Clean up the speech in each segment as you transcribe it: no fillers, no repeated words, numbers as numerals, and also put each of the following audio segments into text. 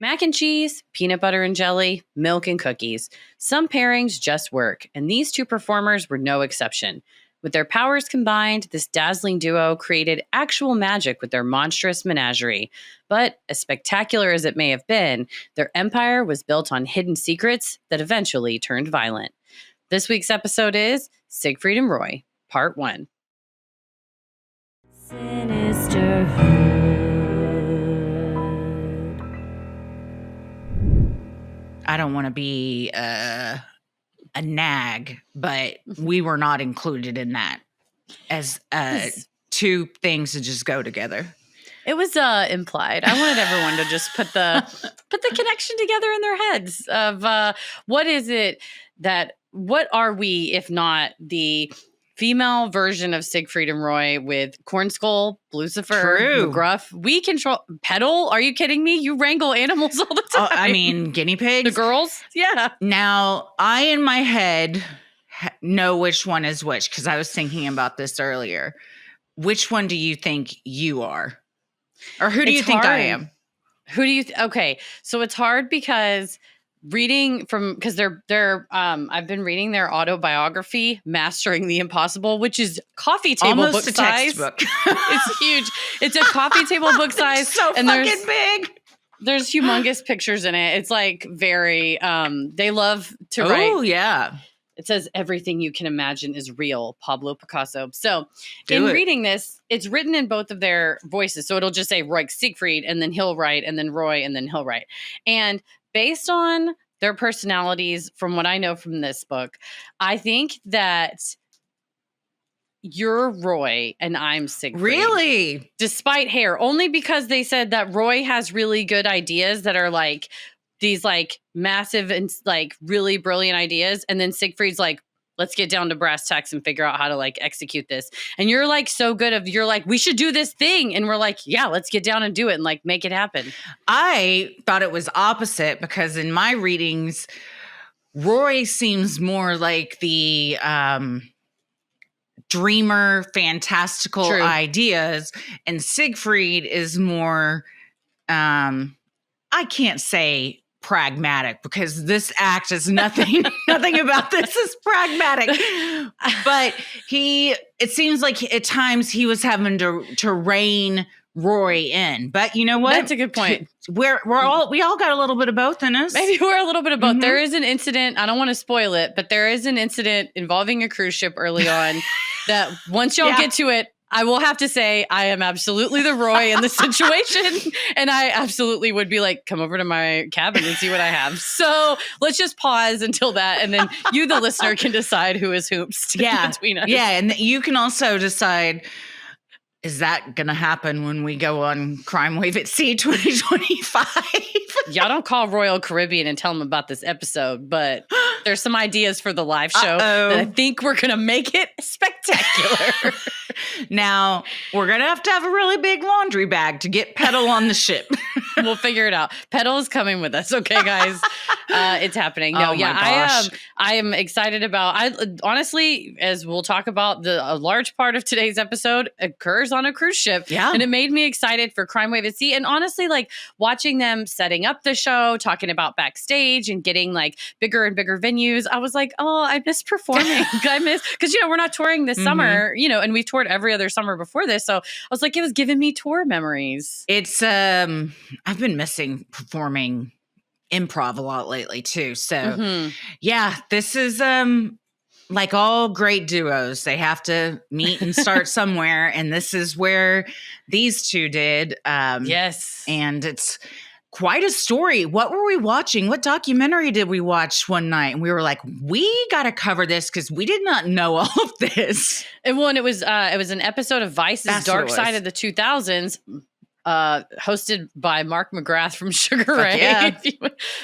Mac and cheese, peanut butter and jelly, milk and cookies. Some pairings just work, and these two performers were no exception. With their powers combined, this dazzling duo created actual magic with their monstrous menagerie. But as spectacular as it may have been, their empire was built on hidden secrets that eventually turned violent. This week's episode is Siegfried and Roy, Part 1. Sinisterhood. I don't want to be a nag, but we were not included in that as two things that just go together. It was implied. I wanted everyone to just put the connection together in their heads of what are we if not the female version of Siegfried and Roy with Cornskull, Lucifer, McGruff. We control Petal. Are you kidding me? You wrangle animals all the time. I mean, guinea pigs. The girls? Yeah. Now, I in my head know which one is which because I was thinking about this earlier. Which one do you think you are? Or who do you think I am? Who do you okay, so it's hard because I've been reading their autobiography, Mastering the Impossible, which is coffee table almost book a size. Textbook. It's huge. It's a coffee table book size. So and fucking big. There's humongous pictures in it. It's like very, they love to write. Oh, yeah. It says everything you can imagine is real, Pablo Picasso. So reading this, it's written in both of their voices. So it'll just say Roy Siegfried, and then he'll write, and then Roy, and then he'll write. And based on their personalities, from what I know from this book, I think that you're Roy and I'm Siegfried. Really? Despite hair. Only because they said that Roy has really good ideas that are like these like massive and like really brilliant ideas. And then Siegfried's like, let's get down to brass tacks and figure out how to like execute this. And you're like you're like, we should do this thing. And we're like, yeah, let's get down and do it and like make it happen. I thought it was opposite because in my readings, Roy seems more like the dreamer, fantastical ideas. And Siegfried is more, I can't say pragmatic because this act is nothing about this is pragmatic, but it seems like at times he was having to rein Roy in. But you know what, that's a good point. We all got a little bit of both in us. Maybe we're a little bit of both. There is an incident, I don't want to spoil it, but there is an incident involving a cruise ship early on that once y'all get to it, I will have to say I am absolutely the Roy in this situation. And I absolutely would be like, come over to my cabin and see what I have. So let's just pause until that. And then you, the listener, can decide who is hoops between us. Yeah. And you can also decide, is that going to happen when we go on Crime Wave at Sea 2025? Y'all don't call Royal Caribbean and tell them about this episode, but there's some ideas for the live show that I think we're going to make it spectacular. Now, we're going to have a really big laundry bag to get Petal on the ship. We'll figure it out. Petal is coming with us. Okay, guys. It's happening. No, I am excited about, honestly, as we'll talk about, a large part of today's episode occurs on a cruise ship. Yeah. And it made me excited for Crime Wave at Sea. And honestly, like watching them setting up the show, talking about backstage and getting like bigger and bigger venues. I was like, oh, I miss performing. Because, we're not touring this summer, and we've toured every other summer before this. So I was like, it was giving me tour memories. It's, I've been missing performing improv a lot lately too. So yeah, this is, like all great duos, they have to meet and start somewhere. And this is where these two did. Yes. And it's quite a story. What were we watching? What documentary did we watch one night? And we were like, we got to cover this because we did not know all of this. And it was an episode of Vice's Dark Side of the 2000s. Hosted by Mark McGrath from Sugar Ray. Yeah.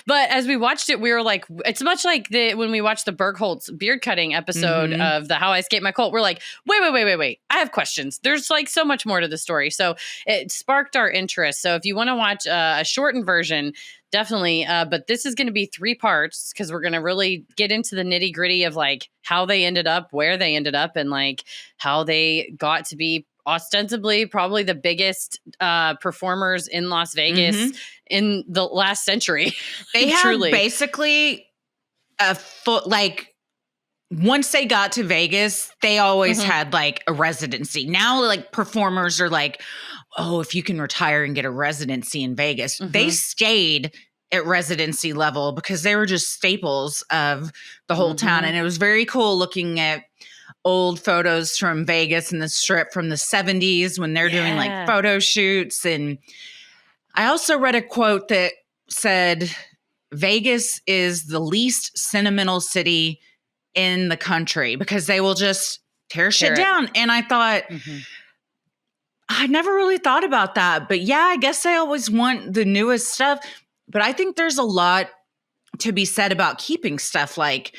But as we watched it, we were like, it's much like when we watched the Bergholtz beard cutting episode of the How I Escaped My Cult. We're like, wait. I have questions. There's like so much more to the story. So it sparked our interest. So if you want to watch a shortened version, definitely. But this is going to be 3 parts because we're going to really get into the nitty gritty of like how they ended up, where they ended up, and like how they got to be ostensibly probably the biggest performers in Las Vegas in the last century. They had Truly. basically a foot, like, once they got to Vegas, they always had like a residency. Now, like, performers are like, oh, if you can retire and get a residency in Vegas. They stayed at residency level because they were just staples of the whole town. And it was very cool looking at old photos from Vegas and the Strip from the 70s when they're doing like photo shoots. And I also read a quote that said, Vegas is the least sentimental city in the country because they will just tear shit down. And I thought, I never really thought about that. But yeah, I guess they always want the newest stuff. But I think there's a lot to be said about keeping stuff like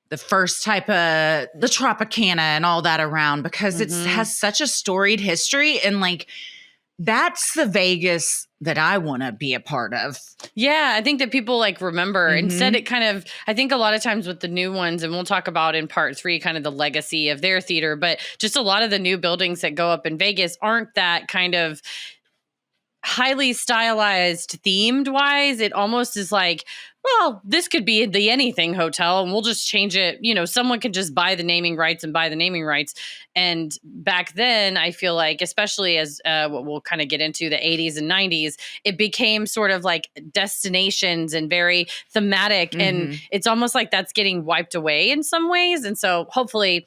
the first type of the Tropicana and all that around because it has such a storied history. And like, that's the Vegas that I want to be a part of. Yeah, I think that people like remember. Instead, it kind of, I think a lot of times with the new ones, and we'll talk about in part 3, kind of the legacy of their theater, but just a lot of the new buildings that go up in Vegas aren't that kind of highly stylized themed wise. It almost is like, well, this could be the anything hotel and we'll just change it. You know, someone can just buy the naming rights and buy the naming rights. And back then, I feel like, especially as what we'll kind of get into the 80s and 90s, it became sort of like destinations and very thematic. And it's almost like that's getting wiped away in some ways. And so hopefully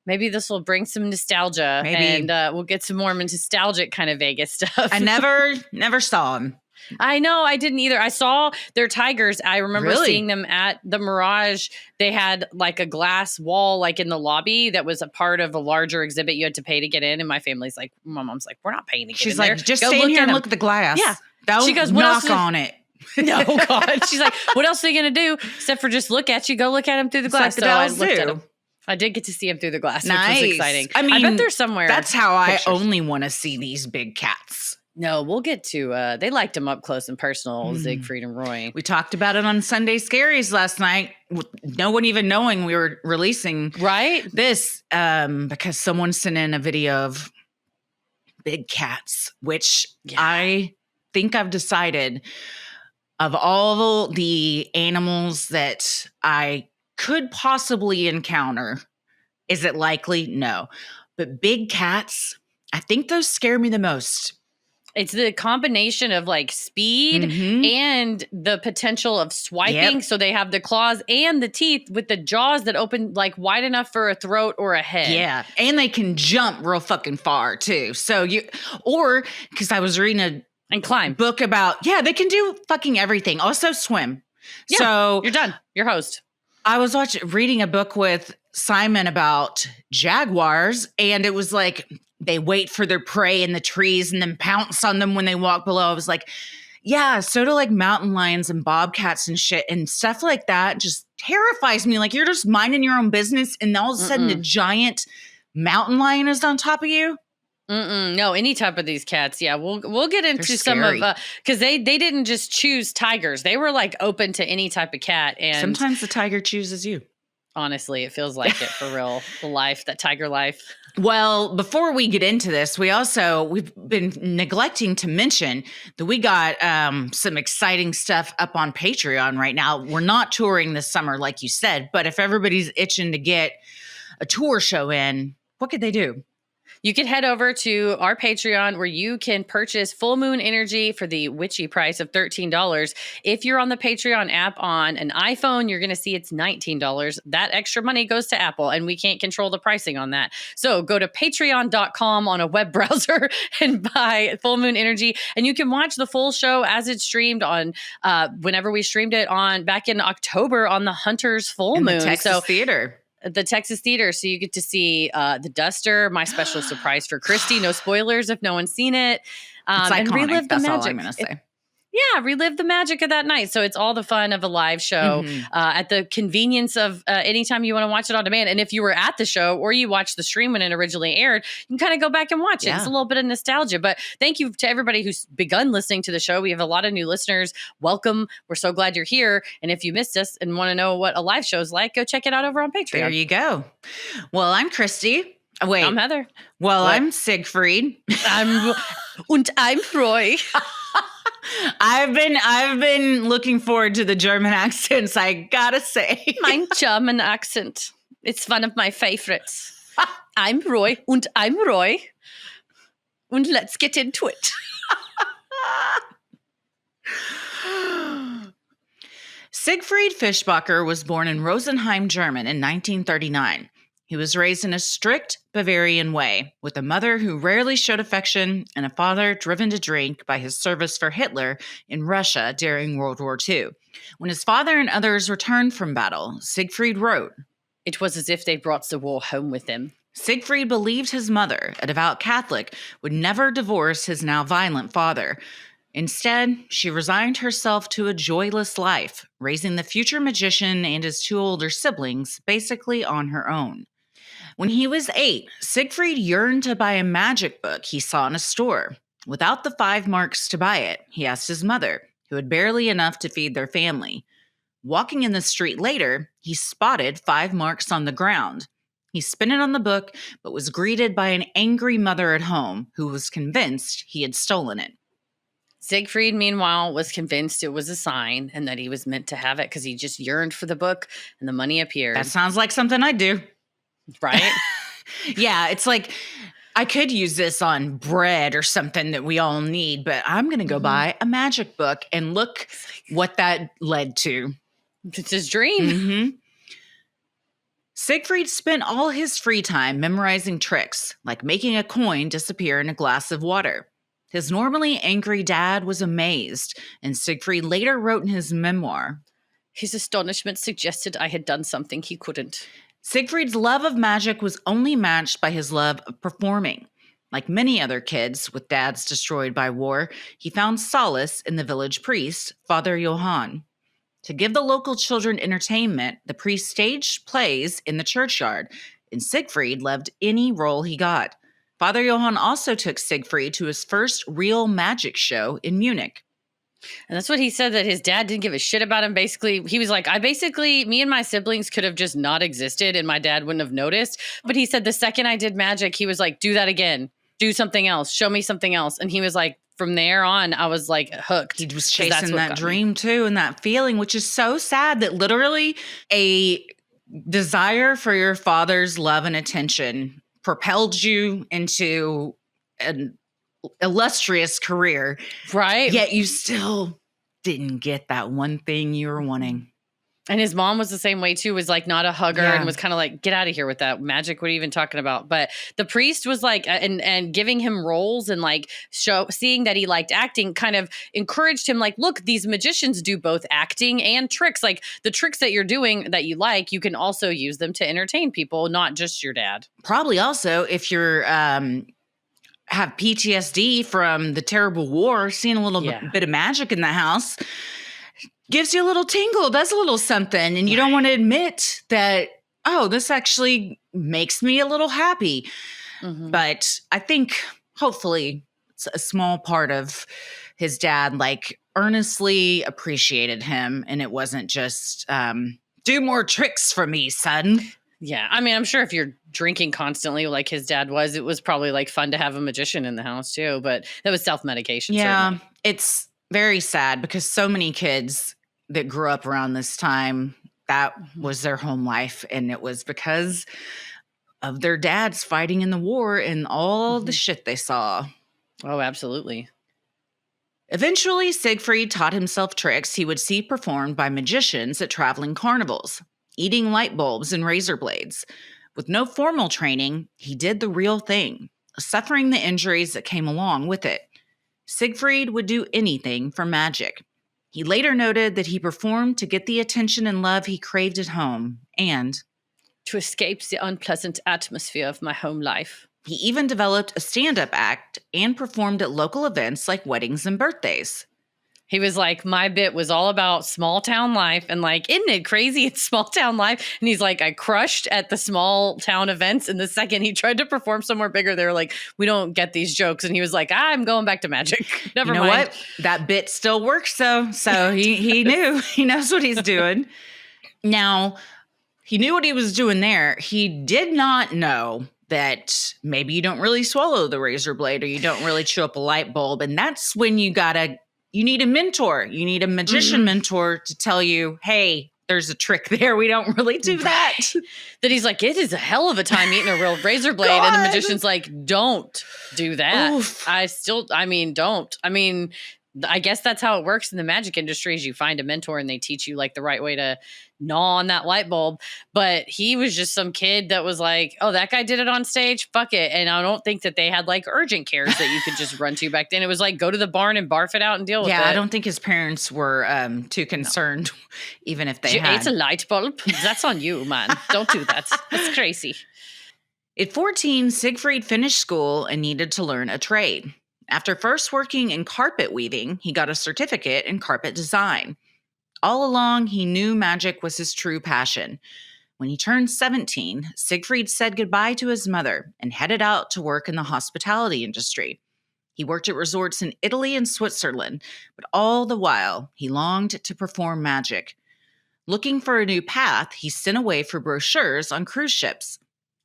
maybe this will bring some nostalgia and we'll get some more nostalgic kind of Vegas stuff. I never saw them. I know, I didn't either. I saw their tigers. I remember seeing them at the Mirage. They had like a glass wall like in the lobby that was a part of a larger exhibit you had to pay to get in. And my family's like, my mom's like, we're not paying to get in there. She's like, just stay in here and look at the glass. Yeah. Don't she goes, knock on it. No, God. She's like, what else are you going to do except for just look at you? Go look at him through the glass. Like the so I looked at him. I did get to see him through the glass, nice. Which was exciting. I mean, I bet there's somewhere. That's how pictures. I only want to see these big cats. No, we'll get to, they liked him up close and personal, Siegfried and Roy. We talked about it on Sunday Scaries last night, with no one even knowing we were releasing this, because someone sent in a video of big cats, which I think I've decided of all the animals that I could possibly encounter, is it likely? No. But big cats, I think those scare me the most. It's the combination of like speed and the potential of swiping. Yep. So they have the claws and the teeth with the jaws that open like wide enough for a throat or a head. Yeah. And they can jump real fucking far too. So because I was reading and climb book about, they can do fucking everything. Also swim. Yeah, so you're done. You're host. I was reading a book with Simon about jaguars, and it was like they wait for their prey in the trees and then pounce on them when they walk below. I was like, yeah, so do like mountain lions and bobcats and shit and stuff like that just terrifies me. Like you're just minding your own business and all of a sudden a giant mountain lion is on top of you. No, any type of these cats. Yeah, we'll get into some of because they didn't just choose tigers. They were like open to any type of cat. And sometimes the tiger chooses you. Honestly, it feels like it for real. The life, that tiger life. Well, before we get into this, we've been neglecting to mention that we got some exciting stuff up on Patreon right now. We're not touring this summer, like you said, but if everybody's itching to get a tour show in, what could they do? You can head over to our Patreon where you can purchase Full Moon Energy for the witchy price of $13. If you're on the Patreon app on an iPhone, you're going to see it's $19. That extra money goes to Apple, and we can't control the pricing on that. So go to patreon.com on a web browser and buy Full Moon Energy, and you can watch the full show as it's streamed on whenever we streamed it on back in October on the Hunter's Full Moon. The Texas Theater. The Texas Theater. So you get to see the Duster, my special surprise for Christy. No spoilers if no one's seen it. It's iconic. And relive the That's magic. all I'm going to say. Relive the magic of that night. So it's all the fun of a live show at the convenience of anytime you want to watch it on demand. And if you were at the show or you watched the stream when it originally aired, you can kind of go back and watch it. It's a little bit of nostalgia. But thank you to everybody who's begun listening to the show. We have a lot of new listeners. Welcome. We're so glad you're here. And if you missed us and want to know what a live show is like, go check it out over on Patreon. There you go. Well, I'm Christy. Wait. I'm Heather. Well, What? I'm Siegfried. Und I'm Roy. I've been looking forward to the German accents, I gotta say. My German accent. It's one of my favorites. I'm Roy und I'm Roy. And let's get into it. Siegfried Fischbacher was born in Rosenheim, German in 1939. He was raised in a strict Bavarian way, with a mother who rarely showed affection and a father driven to drink by his service for Hitler in Russia during World War II. When his father and others returned from battle, Siegfried wrote, "It was as if they brought the war home with them." Siegfried believed his mother, a devout Catholic, would never divorce his now violent father. Instead, she resigned herself to a joyless life, raising the future magician and his 2 older siblings basically on her own. When he was 8, Siegfried yearned to buy a magic book he saw in a store. Without the 5 marks to buy it, he asked his mother, who had barely enough to feed their family. Walking in the street later, he spotted 5 marks on the ground. He spent it on the book, but was greeted by an angry mother at home who was convinced he had stolen it. Siegfried, meanwhile, was convinced it was a sign and that he was meant to have it because he just yearned for the book and the money appeared. That sounds like something I'd do. Right? Yeah, it's like, I could use this on bread or something that we all need, but I'm going to go buy a magic book, and look what that led to. It's his dream. Mm-hmm. Siegfried spent all his free time memorizing tricks, like making a coin disappear in a glass of water. His normally angry dad was amazed, and Siegfried later wrote in his memoir, "His astonishment suggested I had done something he couldn't." Siegfried's love of magic was only matched by his love of performing. Like many other kids with dads destroyed by war, he found solace in the village priest, Father Johann. To give the local children entertainment, the priest staged plays in the churchyard, and Siegfried loved any role he got. Father Johann also took Siegfried to his first real magic show in Munich. And that's what he said, that his dad didn't give a shit about him. Basically, he was like, me and my siblings could have just not existed and my dad wouldn't have noticed. But he said the second I did magic, he was like, do that again. Do something else. Show me something else. And he was like, from there on, I was like hooked. He was chasing that dream too, and that feeling, which is so sad that literally a desire for your father's love and attention propelled you into an illustrious career. Right. Yet you still didn't get that one thing you were wanting. And his mom was the same way too, was like not a hugger and was kind of like, get out of here with that magic. What are you even talking about? But the priest was like, and giving him roles and like seeing that he liked acting kind of encouraged him, like, look, these magicians do both acting and tricks. Like the tricks that you're doing that you like, you can also use them to entertain people, not just your dad. Probably also if you're, have PTSD from the terrible war, seeing a little bit of magic in the house gives you a little tingle, does a little something. And you don't want to admit that, oh, this actually makes me a little happy. Mm-hmm. But I think hopefully it's a small part of his dad, like earnestly appreciated him. And it wasn't just, do more tricks for me, son. Yeah. I mean, I'm sure if you're drinking constantly like his dad was, it was probably like fun to have a magician in the house too. But that was self-medication. Yeah. Certainly. It's very sad because so many kids that grew up around this time, that was their home life. And it was because of their dads fighting in the war and all the shit they saw. Oh, absolutely. Eventually, Siegfried taught himself tricks he would see performed by magicians at traveling carnivals, eating light bulbs and razor blades. With no formal training, he did the real thing, suffering the injuries that came along with it. Siegfried would do anything for magic. He later noted that he performed to get the attention and love he craved at home and to escape the unpleasant atmosphere of my home life. He even developed a stand-up act and performed at local events like weddings and birthdays. He was like, my bit was all about small town life and like, isn't it crazy? It's small town life. And he's like, I crushed at the small town events. And the second he tried to perform somewhere bigger, they were like, we don't get these jokes. And he was like, I'm going back to magic. Never mind. What? That bit still works though. So he knew, he knows what he's doing. Now, he knew what he was doing there. He did not know that maybe you don't really swallow the razor blade or you don't really chew up a light bulb. And that's when you need a mentor. You need a magician mentor to tell you, hey, there's a trick there. We don't really do that. That he's like, it is a hell of a time eating a real razor blade. And the magician's like, don't do that. Oof. Don't. I guess that's how it works in the magic industry is you find a mentor and they teach you like the right way to gnaw on that light bulb. But he was just some kid that was like, oh, that guy did it on stage. Fuck it. And I don't think that they had like urgent cares that you could just run to back then. It was like, go to the barn and barf it out and deal with it. Yeah, I don't think his parents were too concerned, even if they had. Ate a light bulb? That's on you, man. Don't do that. That's crazy. At 14, Siegfried finished school and needed to learn a trade. After first working in carpet weaving, he got a certificate in carpet design. All along, he knew magic was his true passion. When he turned 17, Siegfried said goodbye to his mother and headed out to work in the hospitality industry. He worked at resorts in Italy and Switzerland, but all the while, he longed to perform magic. Looking for a new path, he sent away for brochures on cruise ships.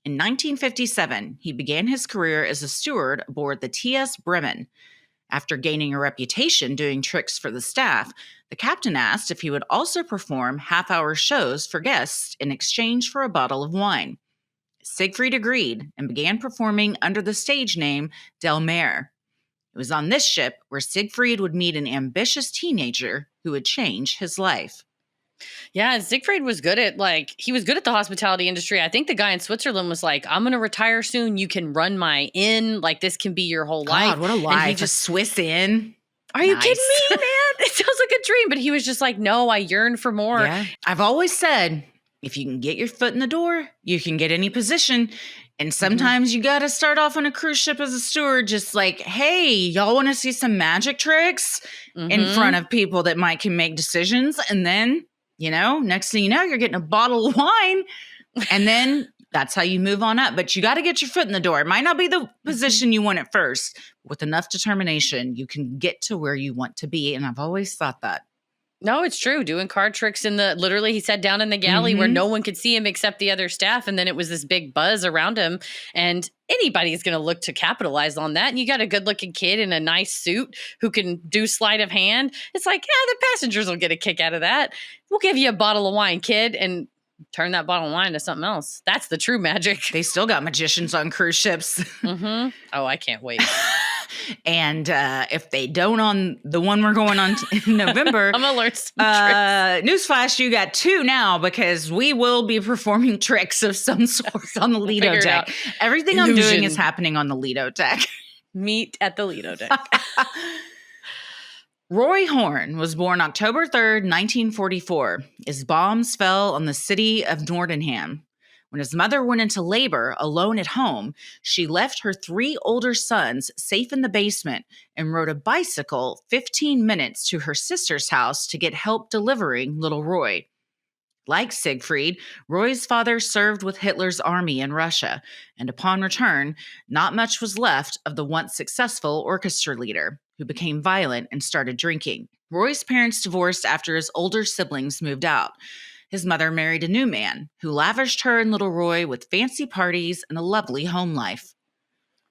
In 1957, he began his career as a steward aboard the T.S. Bremen. After gaining a reputation doing tricks for the staff, the captain asked if he would also perform half-hour shows for guests in exchange for a bottle of wine. Siegfried agreed and began performing under the stage name Del Mare. It was on this ship where Siegfried would meet an ambitious teenager who would change his life. Yeah, and Siegfried was good at he was good at the hospitality industry. I think the guy in Switzerland was like, I'm going to retire soon. You can run my inn. Like, this can be your whole life. God, what a life. And he just Swiss inn. Are you kidding me, man? It sounds like a dream. But he was just like, no, I yearn for more. Yeah. I've always said, if you can get your foot in the door, you can get any position. And sometimes you got to start off on a cruise ship as a steward, just like, hey, y'all want to see some magic tricks in front of people that can make decisions. And then, next thing you know, you're getting a bottle of wine. And then that's how you move on up. But you got to get your foot in the door. It might not be the position you want at first. With enough determination, you can get to where you want to be. And I've always thought that. No, it's true. Doing card tricks literally he sat down in the galley where no one could see him except the other staff. And then it was this big buzz around him. And anybody's going to look to capitalize on that. And you got a good looking kid in a nice suit who can do sleight of hand. It's like, the passengers will get a kick out of that. We'll give you a bottle of wine, kid. And turn that bottle of wine into something else. That's the true magic. They still got magicians on cruise ships. Oh, I can't wait. And if they don't on the one we're going on in November, I'm gonna learn some tricks. Newsflash, you got 2 now because we will be performing tricks of some sort on the Lido deck. Everything I'm doing is happening on the Lido deck. Meet at the Lido deck. Roy Horn was born October 3rd, 1944, as bombs fell on the city of Nordenham. When his mother went into labor alone at home, she left her 3 older sons safe in the basement and rode a bicycle 15 minutes to her sister's house to get help delivering little Roy. Like Siegfried, Roy's father served with Hitler's army in Russia, and upon return, not much was left of the once successful orchestra leader, who became violent and started drinking. Roy's parents divorced after his older siblings moved out. His mother married a new man who lavished her and little Roy with fancy parties and a lovely home life.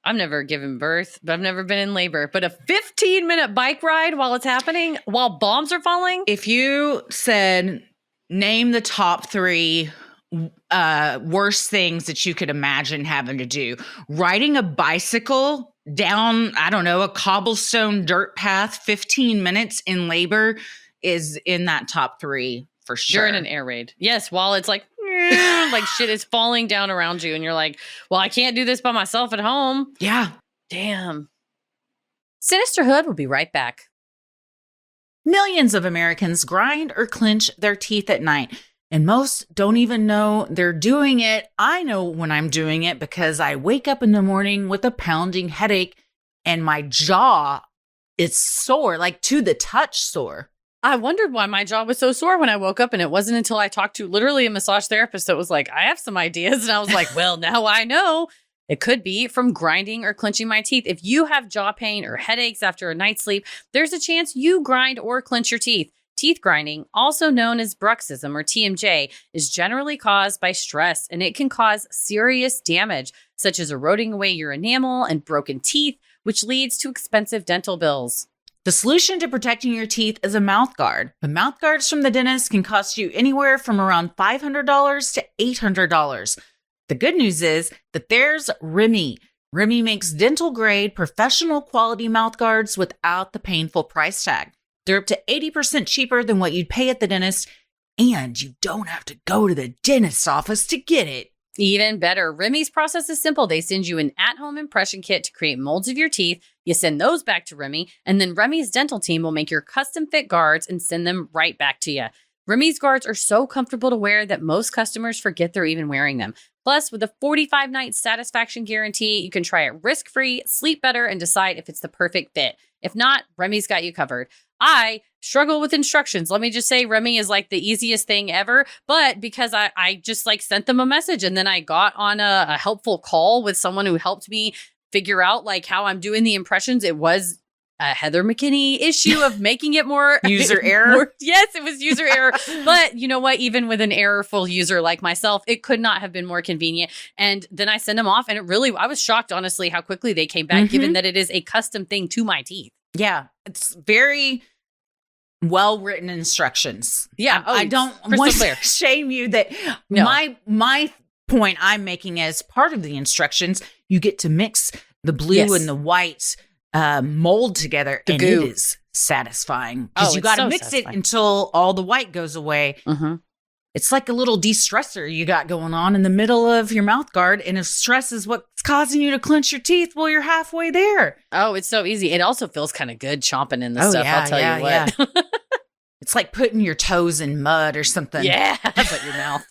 I've never given birth, but I've never been in labor. But a 15-minute bike ride while it's happening, while bombs are falling? If you said, name the top 3 worst things that you could imagine having to do, riding a bicycle down, I don't know, a cobblestone dirt path, 15 minutes in labor is in that top 3. For sure. During an air raid. Yes, while it's like shit is falling down around you and you're like, well, I can't do this by myself at home. Yeah. Damn. Sinisterhood will be right back. Millions of Americans grind or clench their teeth at night, and most don't even know they're doing it. I know when I'm doing it because I wake up in the morning with a pounding headache and my jaw is sore, like to the touch sore. I wondered why my jaw was so sore when I woke up, and it wasn't until I talked to literally a massage therapist that was like, I have some ideas. And I was like, well, now I know. It could be from grinding or clenching my teeth. If you have jaw pain or headaches after a night's sleep, there's a chance you grind or clench your teeth. Teeth grinding, also known as bruxism or TMJ, is generally caused by stress, and it can cause serious damage, such as eroding away your enamel and broken teeth, which leads to expensive dental bills. The solution to protecting your teeth is a mouth guard. But mouth guards from the dentist can cost you anywhere from around $500 to $800. The good news is that there's Remy. Remy makes dental-grade, professional quality mouth guards without the painful price tag. They're up to 80% cheaper than what you'd pay at the dentist, and you don't have to go to the dentist's office to get it. Even better, Remy's process is simple. They send you an at-home impression kit to create molds of your teeth. You send those back to Remy, and then Remy's dental team will make your custom-fit guards and send them right back to you. Remy's guards are so comfortable to wear that most customers forget they're even wearing them. Plus, with a 45-night satisfaction guarantee, you can try it risk-free, sleep better, and decide if it's the perfect fit. If not, Remy's got you covered. I struggle with instructions. Let me just say Remy is like the easiest thing ever, but because I just like sent them a message and then I got on a helpful call with someone who helped me figure out like how I'm doing the impressions. It was a Heather McKinney issue of making it more user error. Yes, it was user error. But you know what? Even with an errorful user like myself, it could not have been more convenient. And then I sent them off and I was shocked, honestly, how quickly they came back, given that it is a custom thing to my teeth. Yeah, it's very well-written instructions. Yeah. I don't want to shame you that my point I'm making as part of the instructions, you get to mix the blue and the white mold together, and it is satisfying because you got to mix it until all the white goes away. Mm-hmm. It's like a little de-stressor you got going on in the middle of your mouth guard, and if stress is what's causing you to clench your teeth, well, you're halfway there. Oh, it's so easy. It also feels kind of good chomping in the stuff, I'll tell you what. Yeah. It's like putting your toes in mud or something. Yeah, but your mouth.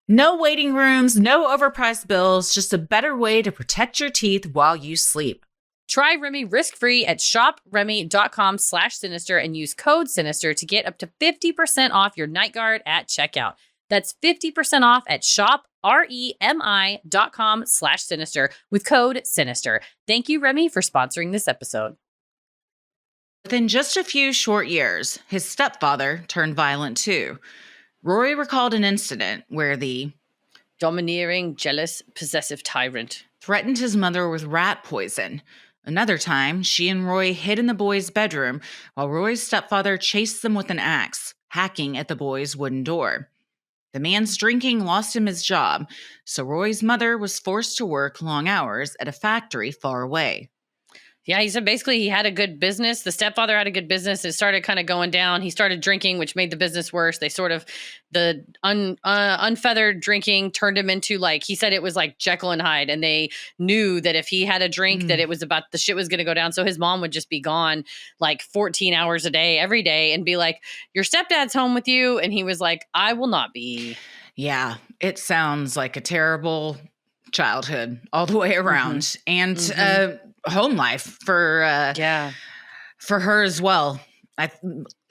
No waiting rooms, no overpriced bills, just a better way to protect your teeth while you sleep. Try Remy risk-free at shopremy.com/sinister and use code SINISTER to get up to 50% off your night guard at checkout. That's 50% off at shopremi.com/sinister with code SINISTER. Thank you, Remy, for sponsoring this episode. Within just a few short years, his stepfather turned violent too. Roy recalled an incident where the domineering, jealous, possessive tyrant threatened his mother with rat poison. Another time, she and Roy hid in the boy's bedroom while Roy's stepfather chased them with an axe, hacking at the boy's wooden door. The man's drinking lost him his job, so Roy's mother was forced to work long hours at a factory far away. Yeah, he said basically he had a good business. The stepfather had a good business. It started kind of going down. He started drinking, which made the business worse. They sort of, the unfeathered drinking turned him into like, he said it was like Jekyll and Hyde. And they knew that if he had a drink, that it was about, the shit was going to go down. So his mom would just be gone like 14 hours a day, every day, and be like, your stepdad's home with you. And he was like, I will not be. Yeah, it sounds like a terrible childhood all the way around. Mm-hmm. And, home life for her as well. I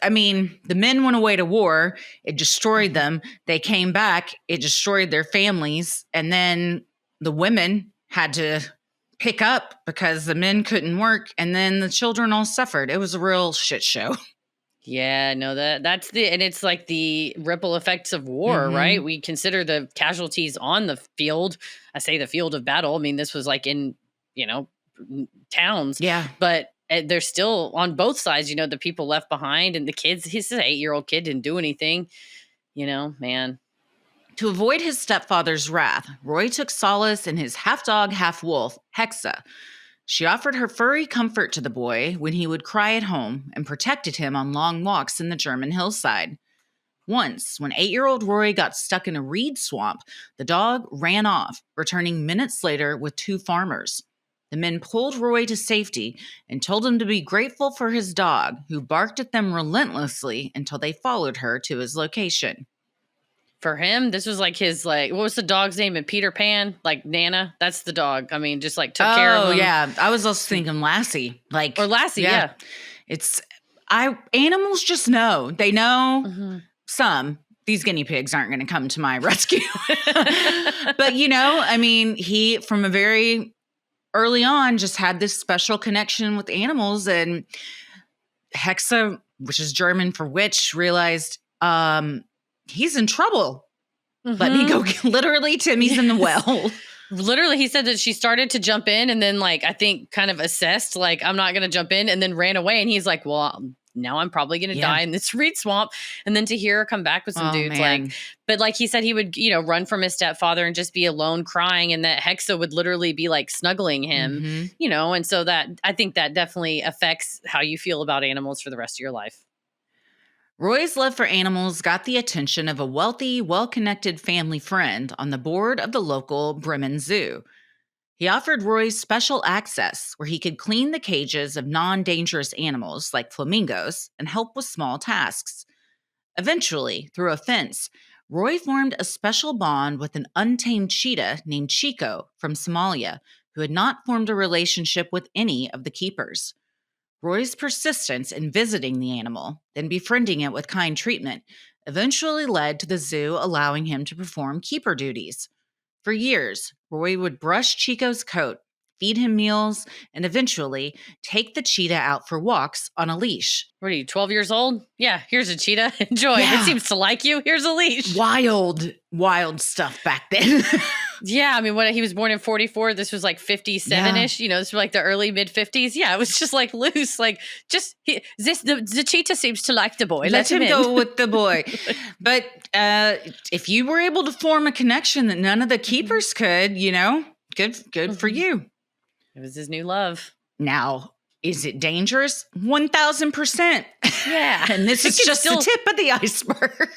mean, the men went away to war. It destroyed them. They came back. It destroyed their families. And then the women had to pick up because the men couldn't work. And then the children all suffered. It was a real shit show. Yeah, no, that's and it's like the ripple effects of war, right? We consider the casualties on the field. I say the field of battle. I mean, this was like in, towns. Yeah. But they're still on both sides, the people left behind and the kids. He's an 8-year-old kid, didn't do anything, man. To avoid his stepfather's wrath, Roy took solace in his half dog, half wolf, Hexa. She offered her furry comfort to the boy when he would cry at home and protected him on long walks in the German hillside. Once, when 8-year-old Roy got stuck in a reed swamp, the dog ran off, returning minutes later with 2 farmers. The men pulled Roy to safety and told him to be grateful for his dog, who barked at them relentlessly until they followed her to his location. For him, this was like his, what was the dog's name in Peter Pan? Like Nana? That's the dog. I mean, just like took care of him. Oh, yeah. I was also thinking Lassie. Or Lassie, yeah. Animals just know. They know some. These guinea pigs aren't going to come to my rescue. But, he, from a very early on, just had this special connection with animals, and Hexa which is German for witch, realized he's in trouble. Let me go. Literally, Timmy's in the well. Literally, he said that she started to jump in and then, like, I think kind of assessed, like, I'm not going to jump in, and then ran away. And he's like, well, now I'm probably going to die in this reed swamp. And then to hear her come back with some dudes, man. like, but like he said, he would, run from his stepfather and just be alone crying. And that Hexa would literally be like snuggling him, and so that, I think that definitely affects how you feel about animals for the rest of your life. Roy's love for animals got the attention of a wealthy, well-connected family friend on the board of the local Bremen Zoo. He offered Roy special access where he could clean the cages of non-dangerous animals like flamingos and help with small tasks. Eventually, through a fence, Roy formed a special bond with an untamed cheetah named Chico from Somalia, who had not formed a relationship with any of the keepers. Roy's persistence in visiting the animal, then befriending it with kind treatment, eventually led to the zoo allowing him to perform keeper duties. For years, Roy would brush Chico's coat, feed him meals, and eventually take the cheetah out for walks on a leash. What are you, 12 years old? Yeah, here's a cheetah. Enjoy. Yeah. It seems to like you. Here's a leash. Wild stuff back then. Yeah, I mean, when he was born in 44, this was like 57-ish, this was like the early mid-50s. Yeah, it was just like loose, like just, the cheetah seems to like the boy. Let him go with the boy. But if you were able to form a connection that none of the keepers could, good for you. It was his new love. Now, is it dangerous? 1,000%. Yeah. And this is just the tip of the iceberg.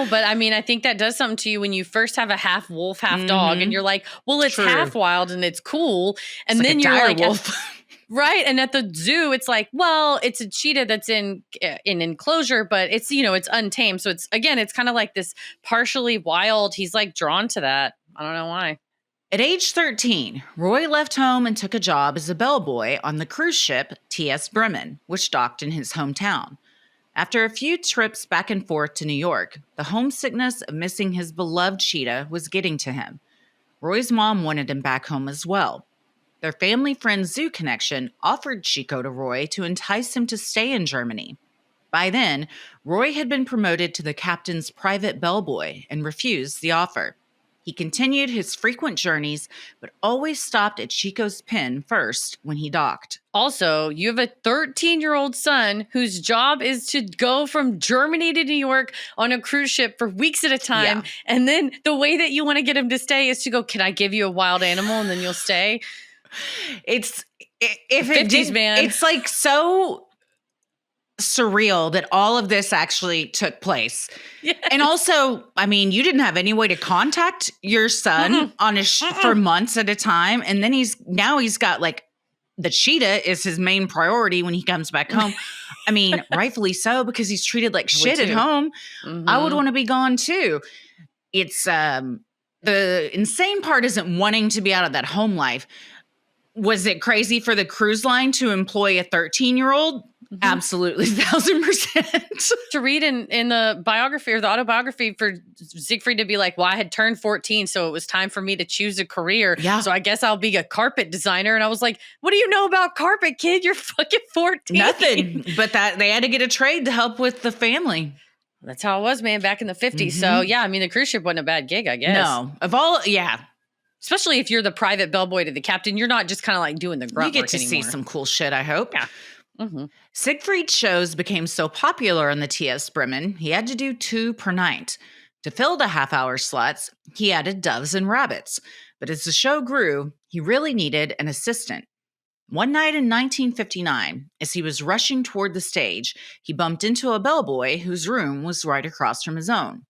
But I mean, I think that does something to you when you first have a half wolf, half dog, and you're like, well, it's half wild and it's cool. And then you're like, wolf. Right. And at the zoo, it's like, well, it's a cheetah that's in enclosure, but it's, it's untamed. So it's kind of like this partially wild. He's like drawn to that. I don't know why. At age 13, Roy left home and took a job as a bellboy on the cruise ship TS Bremen, which docked in his hometown. After a few trips back and forth to New York, the homesickness of missing his beloved cheetah was getting to him. Roy's mom wanted him back home as well. Their family friend zoo connection offered Chico to Roy to entice him to stay in Germany. By then, Roy had been promoted to the captain's private bellboy and refused the offer. He continued his frequent journeys, but always stopped at Chico's pen first when he docked. Also, you have a 13-year-old son whose job is to go from Germany to New York on a cruise ship for weeks at a time. Yeah. And then the way that you want to get him to stay is to go, can I give you a wild animal and then you'll stay? It's like so surreal that all of this actually took place. Yes. And also, I mean, you didn't have any way to contact your son on his for months at a time. And then he's got like the cheetah is his main priority when he comes back home. I mean, rightfully so, because he's treated like shit at home. I would want to be gone too. It's the insane part isn't wanting to be out of that home life. Was it crazy for the cruise line to employ a 13-year-old? Absolutely, 1,000%. To read in the biography or the autobiography for Siegfried to be like, well, I had turned 14, so it was time for me to choose a career. Yeah. So I guess I'll be a carpet designer. And I was like, what do you know about carpet, kid? You're fucking 14. Nothing. But that they had to get a trade to help with the family. That's how it was, man, back in the 50s. So yeah, I mean, the cruise ship wasn't a bad gig, I guess. No. Especially if you're the private bellboy to the captain, you're not just kind of like doing the grunt work anymore. You get to see some cool shit, I hope. Yeah. Siegfried's shows became so popular on the TS Bremen, he had to do 2 per night. To fill the half-hour slots, he added doves and rabbits. But as the show grew, he really needed an assistant. One night in 1959, as he was rushing toward the stage, he bumped into a bellboy whose room was right across from his own.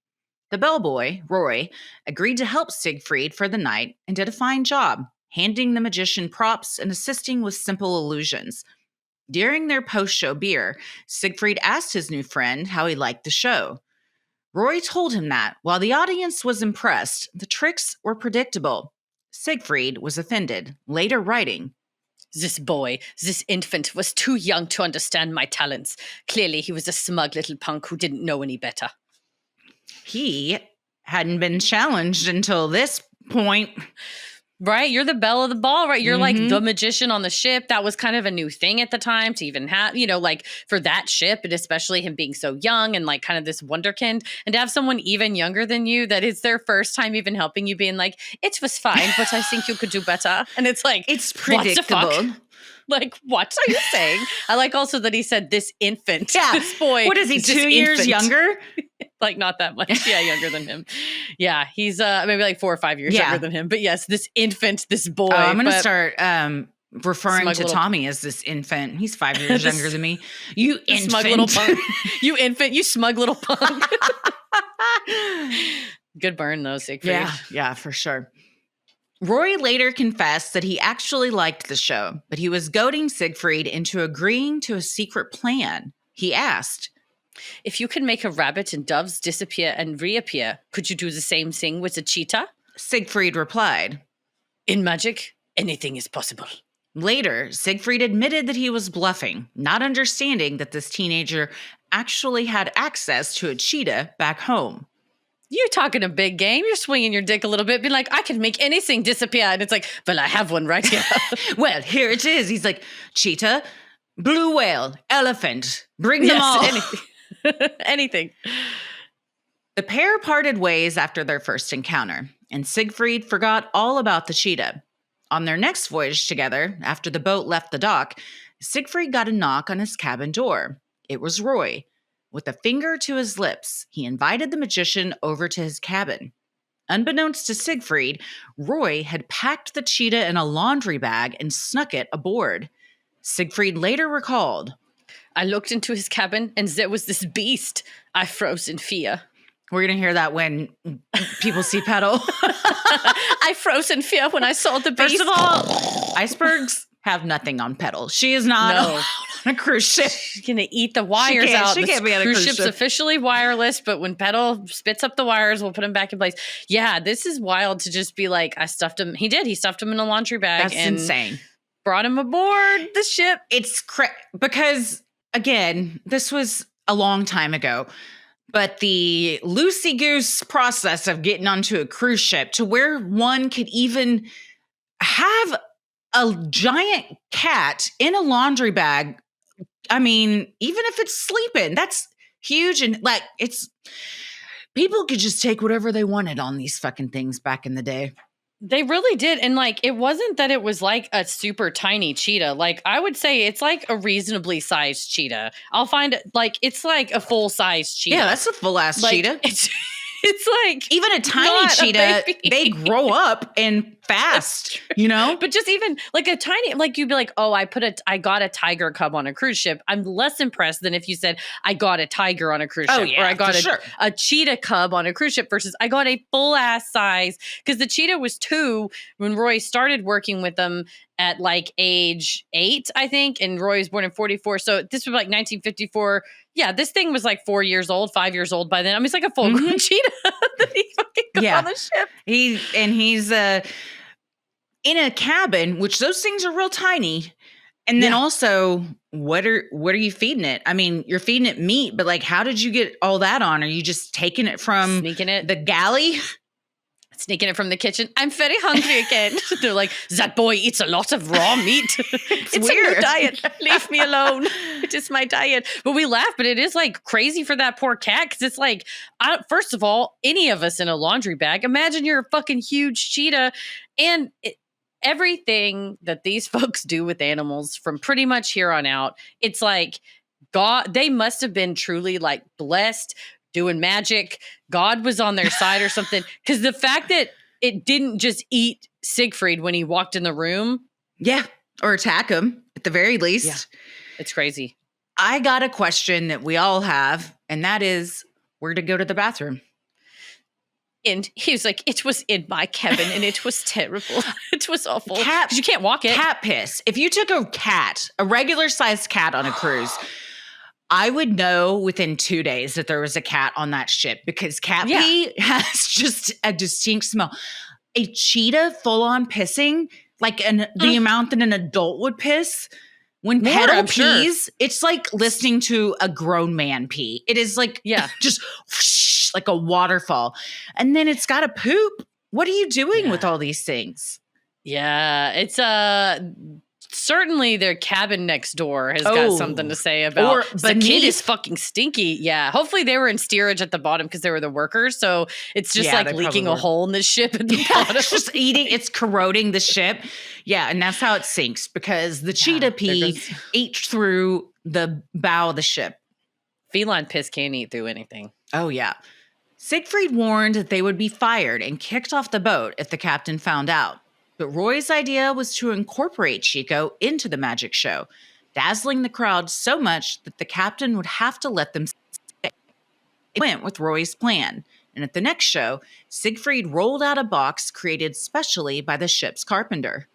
The bellboy, Roy, agreed to help Siegfried for the night and did a fine job, handing the magician props and assisting with simple illusions. During their post-show beer, Siegfried asked his new friend how he liked the show. Roy told him that, while the audience was impressed, the tricks were predictable. Siegfried was offended, later writing, This infant, was too young to understand my talents. Clearly, he was a smug little punk who didn't know any better. He hadn't been challenged until this point. Right? You're the belle of the ball, right? You're like the magician on the ship. That was kind of a new thing at the time to even have, like for that ship, and especially him being so young and like kind of this wonderkind, and to have someone even younger than you that is their first time even helping you, being like, it was fine, but I think you could do better. And it's like, it's predictable. What the fuck? Like, what are you saying? I like also that he said this infant. Yeah. This boy. What is he, 2 years younger? Like, not that much. Yeah, younger than him. Yeah, he's maybe like 4 or 5 years younger than him. But yes, this infant, this boy. Oh, I'm going to start referring to Tommy as this infant. He's 5 years younger than me. You infant. Smug little punk. You infant, you smug little punk. Good burn, though, Siegfried. Yeah, for sure. Roy later confessed that he actually liked the show, but he was goading Siegfried into agreeing to a secret plan. He asked, if you can make a rabbit and doves disappear and reappear, could you do the same thing with a cheetah? Siegfried replied, in magic, anything is possible. Later, Siegfried admitted that he was bluffing, not understanding that this teenager actually had access to a cheetah back home. You're talking a big game. You're swinging your dick a little bit, being like, I can make anything disappear. And it's like, well, I have one right here. Well, here it is. He's like, cheetah, blue whale, elephant, bring them all. Anything. Anything. The pair parted ways after their first encounter, and Siegfried forgot all about the cheetah. On their next voyage together, after the boat left the dock, Siegfried got a knock on his cabin door. It was Roy. With a finger to his lips, he invited the magician over to his cabin. Unbeknownst to Siegfried, Roy had packed the cheetah in a laundry bag and snuck it aboard. Siegfried later recalled, I looked into his cabin and there was this beast. I froze in fear. We're going to hear that when people see Petal. I froze in fear when I saw the beast. First of all, icebergs have nothing on Petal. She is not on a cruise ship. She's going to eat the wires out. She can't be on a cruise ship's ship. Officially wireless, but when Petal spits up the wires, we'll put them back in place. Yeah, this is wild to just be like, I stuffed him. He did. He stuffed him in a laundry bag. That's insane. Brought him aboard the ship. It's because, again, this was a long time ago. But the loosey-goose process of getting onto a cruise ship to where one could even have a giant cat in a laundry bag, I mean, even if it's sleeping, that's huge. And like, people could just take whatever they wanted on these fucking things back in the day. They really did. And like, it wasn't that it was like a super tiny cheetah. Like, I would say it's like a reasonably sized cheetah. I'll find it like, it's like a full size cheetah. Yeah, that's a full ass cheetah. It's like even a tiny cheetah, they grow up and fast, you know? But just even like a tiny, like you'd be like, oh, I got a tiger cub on a cruise ship. I'm less impressed than if you said I got a tiger on a cruise ship, or I got a cheetah cub on a cruise ship versus I got a full ass size, because the cheetah was 2 when Roy started working with them at like age 8, I think, and Roy was born in 44. So this was like 1954. Yeah, this thing was like 4 years old, 5 years old by then. I mean, it's like a full-grown cheetah that he fucking got on the ship. He's in a cabin, which those things are real tiny. And then also, what are you feeding it? I mean, you're feeding it meat, but like, how did you get all that on? Are you just taking it from the galley? Sneaking it from the kitchen. I'm very hungry again. They're like, that boy eats a lot of raw meat. It's weird. A new diet. Leave me alone. It is my diet. But we laugh, but it is like crazy for that poor cat, because it's like, first of all, any of us in a laundry bag, imagine you're a fucking huge cheetah. And everything that these folks do with animals from pretty much here on out, it's like, God, they must have been truly like blessed, doing magic. God was on their side or something. Because the fact that it didn't just eat Siegfried when he walked in the room. Yeah. Or attack him at the very least. Yeah. It's crazy. I got a question that we all have, and that is where to go to the bathroom. And he was like, it was in my cabin and it was terrible. It was awful. Because you can't walk it. Cat piss. If you took a regular sized cat on a cruise, I would know within 2 days that there was a cat on that ship, because cat pee has just a distinct smell. A cheetah full on pissing, like the amount that an adult would piss. When Petal pees, it's like listening to a grown man pee. It is like just whoosh, like a waterfall. And then it's got to poop. What are you doing with all these things? Yeah, it's certainly their cabin next door has got something to say about the kid is fucking stinky. Yeah. Hopefully they were in steerage at the bottom because they were the workers. So it's just like leaking a hole in the ship at the bottom. It's just it's corroding the ship. Yeah. And that's how it sinks because the cheetah pee ate through the bow of the ship. Feline piss can't eat through anything. Oh, yeah. Siegfried warned that they would be fired and kicked off the boat if the captain found out. But Roy's idea was to incorporate Chico into the magic show, dazzling the crowd so much that the captain would have to let them stay. It went with Roy's plan, and at the next show, Siegfried rolled out a box created specially by the ship's carpenter.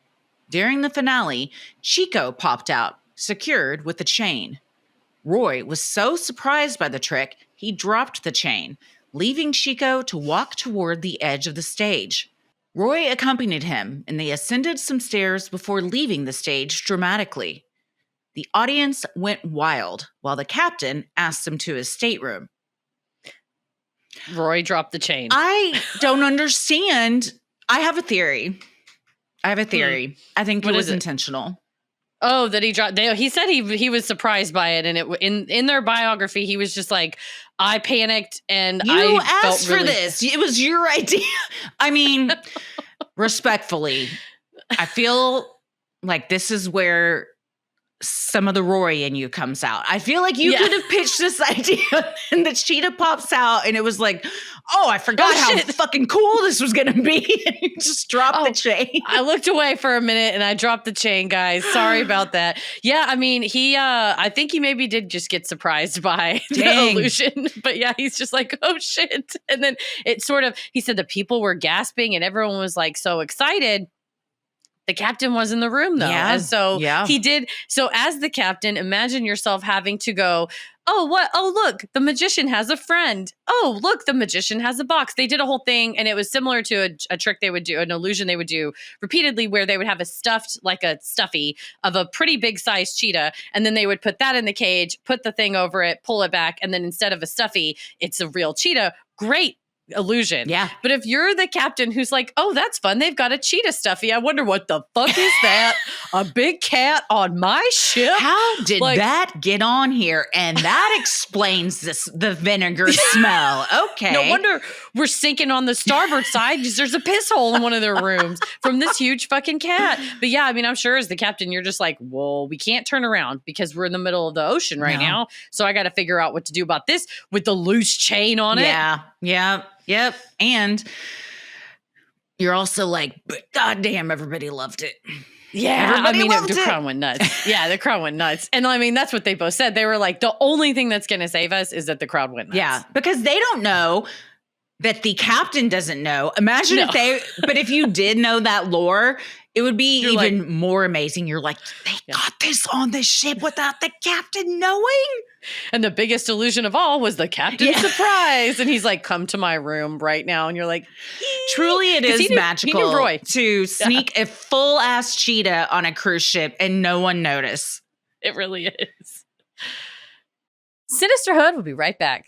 During the finale, Chico popped out, secured with a chain. Roy was so surprised by the trick, he dropped the chain, leaving Chico to walk toward the edge of the stage. Roy accompanied him, and they ascended some stairs before leaving the stage dramatically. The audience went wild, while the captain asked him to his stateroom. Roy dropped the chain. I don't understand. I have a theory. I think it was intentional. Oh, that he dropped. He said he was surprised by it, and in their biography, he was just like, I panicked, and you asked for this. It was your idea. I mean, respectfully, I feel like this is where some of the Roy in you comes out. I feel like you could have pitched this idea, and the cheetah pops out, and it was like, oh, I forgot how fucking cool this was going to be. And you just dropped the chain. I looked away for a minute, and I dropped the chain, guys. Sorry about that. Yeah, I mean, I think he maybe did just get surprised by the illusion. But yeah, he's just like, oh, shit. And then it sort of, he said the people were gasping, and everyone was like so excited. The captain was in the room, though. Yeah. And so he did. So as the captain, imagine yourself having to go, oh, what? Oh, look, the magician has a friend. Oh, look, the magician has a box. They did a whole thing, and it was similar to a trick they would do, an illusion they would do repeatedly, where they would have a stuffy of a pretty big sized cheetah, and then they would put that in the cage, put the thing over it, pull it back, and then instead of a stuffy, it's a real cheetah. Great illusion. Yeah. But if you're the captain who's like, oh, that's fun, they've got a cheetah stuffy, I wonder what the fuck is that? A big cat on my ship? How did that get on here? And that explains the vinegar smell. Okay. No wonder we're sinking on the starboard side because there's a piss hole in one of their rooms from this huge fucking cat. But yeah, I mean, I'm sure as the captain, you're just like, well, we can't turn around because we're in the middle of the ocean right now. So I got to figure out what to do about this with the loose chain on it. Yeah. Yep. And you're also like, but goddamn, everybody loved it. Yeah. I mean, the crowd went nuts. Yeah, the crowd went nuts. And I mean, that's what they both said. They were like, the only thing that's going to save us is that the crowd went nuts. Yeah. Because they don't know that the captain doesn't know. Imagine if you did know that lore, it would be even more amazing. You're like, they got this on the ship without the captain knowing. And the biggest illusion of all was the captain's surprise. And he's like, come to my room right now. And you're like, truly it is magical to sneak a full ass cheetah on a cruise ship and no one notice. It really is. Sinisterhood will be right back.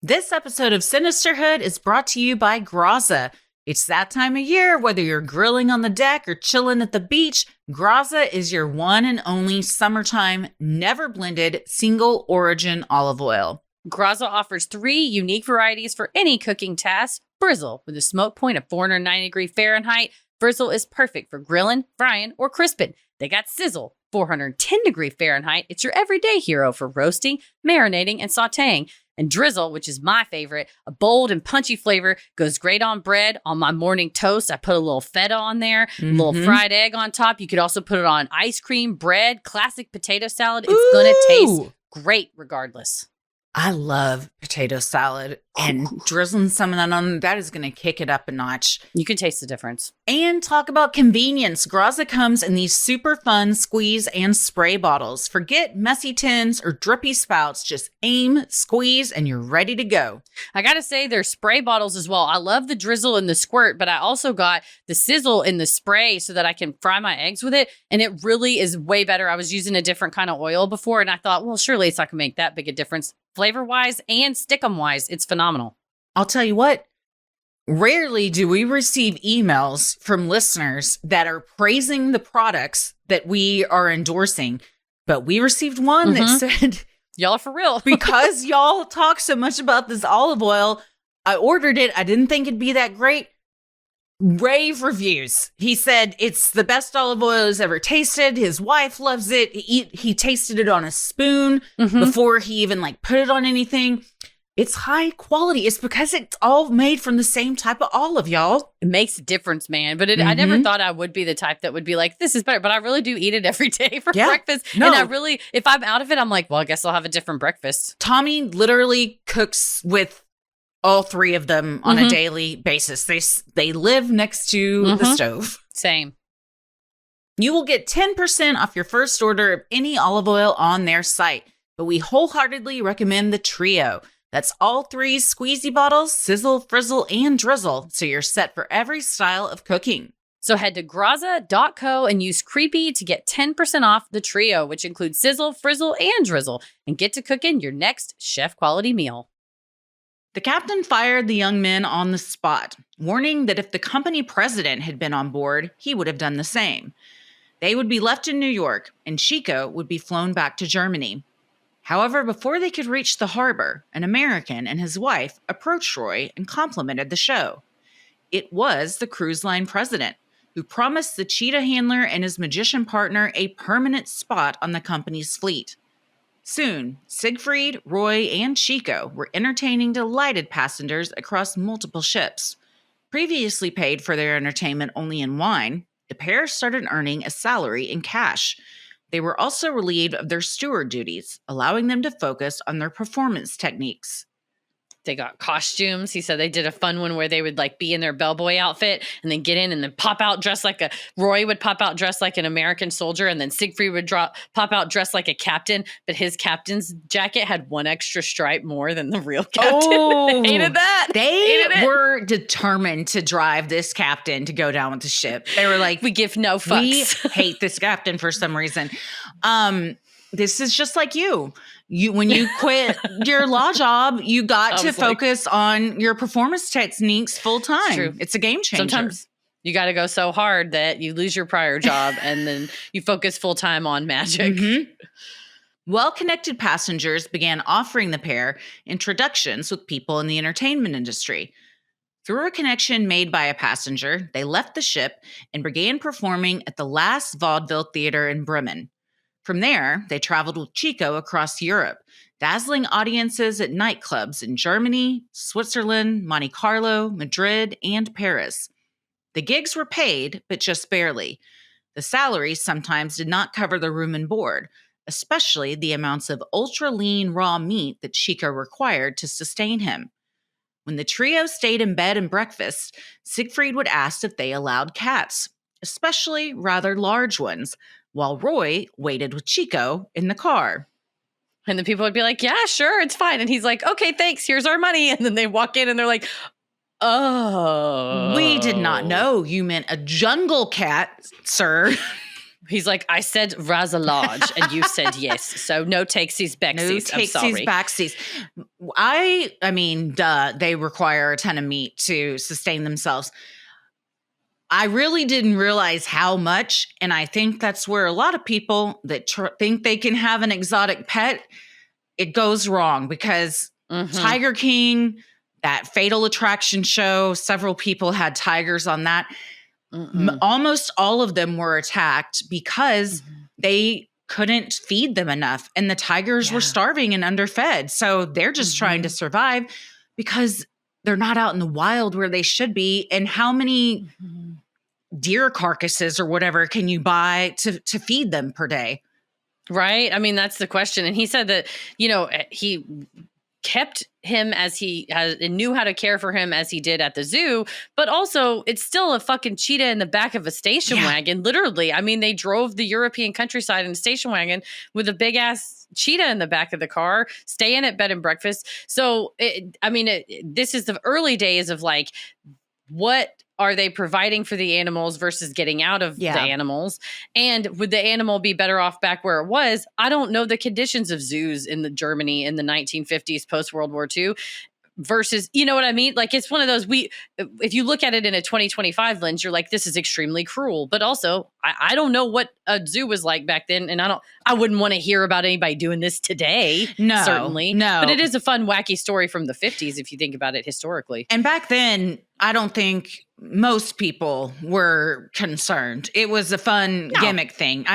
This episode of Sinisterhood is brought to you by Graza. It's that time of year, whether you're grilling on the deck or chilling at the beach, Graza is your one and only summertime, never blended, single origin olive oil. Graza offers 3 unique varieties for any cooking task. Brizzle, with a smoke point of 490 degrees Fahrenheit. Brizzle is perfect for grilling, frying, or crisping. They got Sizzle, 410 degrees Fahrenheit. It's your everyday hero for roasting, marinating, and sauteing. And Drizzle, which is my favorite, a bold and punchy flavor, goes great on bread. On my morning toast, I put a little feta on there, a little fried egg on top. You could also put it on ice cream, bread, classic potato salad. It's going to taste great regardless. I love potato salad, and drizzling some of that on, that is going to kick it up a notch. You can taste the difference. And talk about convenience. Graza comes in these super fun squeeze and spray bottles. Forget messy tins or drippy spouts. Just aim, squeeze, and you're ready to go. I got to say, there's spray bottles as well. I love the drizzle and the squirt, but I also got the sizzle in the spray so that I can fry my eggs with it. And it really is way better. I was using a different kind of oil before, and I thought, well, surely it's not going to make that big a difference. Flavor-wise and stick-em-wise, it's phenomenal. I'll tell you what, Rarely do we receive emails from listeners that are praising the products that we are endorsing, but we received one that said, y'all are for real. because y'all talk so much about this olive oil, I ordered it. I didn't think it'd be that great. Rave reviews. He said it's the best olive oil he's ever tasted. His wife loves it. He tasted it on a spoon before he even put it on anything. It's high quality. It's because it's all made from the same type of olive, y'all. It makes a difference, man. But I never thought I would be the type that would be like, this is better. But I really do eat it every day for breakfast. No. And I really, if I'm out of it, I'm like, well, I guess I'll have a different breakfast. Tommy literally cooks with all three of them on a daily basis. They live next to the stove. Same. You will get 10% off your first order of any olive oil on their site. But we wholeheartedly recommend the trio. That's all three squeezy bottles, sizzle, frizzle, and drizzle, so you're set for every style of cooking. So head to graza.co and use Creepy to get 10% off the trio, which includes sizzle, frizzle, and drizzle, and get to cooking your next chef-quality meal. The captain fired the young men on the spot, warning that if the company president had been on board, he would have done the same. They would be left in New York, and Chico would be flown back to Germany. However, before they could reach the harbor, an American and his wife approached Roy and complimented the show. It was the cruise line president, who promised the cheetah handler and his magician partner a permanent spot on the company's fleet. Soon, Siegfried, Roy, and Chico were entertaining delighted passengers across multiple ships. Previously paid for their entertainment only in wine, the pair started earning a salary in cash. They were also relieved of their steward duties, allowing them to focus on their performance techniques. They got costumes. He said they did a fun one where they would be in their bellboy outfit and then get in and then pop out dressed Roy would pop out dressed like an American soldier, and then Siegfried would pop out dressed like a captain, but his captain's jacket had one extra stripe more than the real captain. Oh, they hated that. They were determined to drive this captain to go down with the ship. They were like, we give no fucks. We hate this captain for some reason. This is just like you. When you quit your law job, you got to focus on your performance techniques full time. It's a game changer. Sometimes you got to go so hard that you lose your prior job and then you focus full time on magic. Well-connected passengers began offering the pair introductions with people in the entertainment industry. Through a connection made by a passenger, they left the ship and began performing at the last vaudeville theater in Bremen. From there, they traveled with Chico across Europe, dazzling audiences at nightclubs in Germany, Switzerland, Monte Carlo, Madrid, and Paris. The gigs were paid, but just barely. The salaries sometimes did not cover the room and board, especially the amounts of ultra-lean raw meat that Chico required to sustain him. When the trio stayed in bed and breakfast, Siegfried would ask if they allowed cats, especially rather large ones, while Roy waited with Chico in the car. And the people would be like, yeah, sure, it's fine. And he's like, okay, thanks, here's our money. And then they walk in and they're like, oh. We did not know you meant a jungle cat, sir. He's like, I said rather large, and you said yes. So no takesies, backsies. I'm sorry. Backsies. I mean, duh, they require a ton of meat to sustain themselves. I really didn't realize how much, and I think that's where a lot of people that think they can have an exotic pet, it goes wrong because Tiger King, that Fatal Attraction show, several people had tigers on that. Almost all of them were attacked because they couldn't feed them enough, and the tigers were starving and underfed. So they're just trying to survive because they're not out in the wild where they should be. And how many deer carcasses or whatever can you buy to feed them per day? Right. I mean, that's the question. And he said that, he kept him as he knew how to care for him as he did at the zoo, but also it's still a fucking cheetah in the back of a station wagon. Literally. I mean, they drove the European countryside in a station wagon with a big ass cheetah in the back of the car, staying at bed and breakfast. So, this is the early days of what are they providing for the animals versus getting out of the animals? And would the animal be better off back where it was? I don't know the conditions of zoos in Germany in the 1950s, post-World War II. versus, you know what I mean? Like, it's one of those, if you look at it in a 2025 lens, you're like, this is extremely cruel. But also, I don't know what a zoo was like back then. And I wouldn't want to hear about anybody doing this today. No, certainly. No. But it is a fun, wacky story from the 50s, if you think about it historically. And back then, I don't think most people were concerned. It was a fun gimmick thing.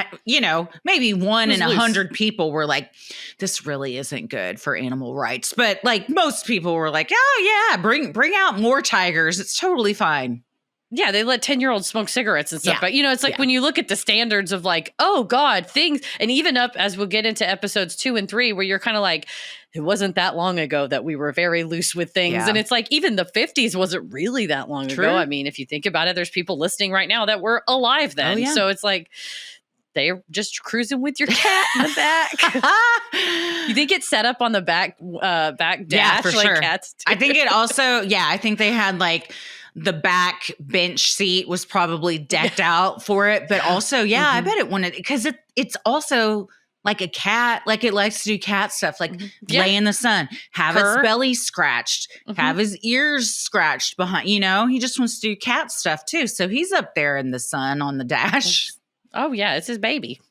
Maybe 1 in 100 people were like, this really isn't good for animal rights. But like most people were like, oh yeah, bring out more tigers. It's totally fine. Yeah, they let 10-year-olds smoke cigarettes and stuff. But, it's like when you look at the standards of like, oh, God, things. And even up as we'll get into episodes 2 and 3, where you're kind of like, it wasn't that long ago that we were very loose with things. Yeah. And it's like even the 50s wasn't really that long ago. I mean, if you think about it, there's people listening right now that were alive then. Oh, yeah. So it's like they're just cruising with your cat in the back. You think it's set up on the back dash? Yeah, for like sure. Cats do? I think it also, I think they had like the back bench seat was probably decked out for it. But also, I bet it wanted, because it's also like a cat, like it likes to do cat stuff, like lay in the sun, have its belly scratched, have his ears scratched behind, he just wants to do cat stuff too. So he's up there in the sun on the dash. Oh yeah, it's his baby.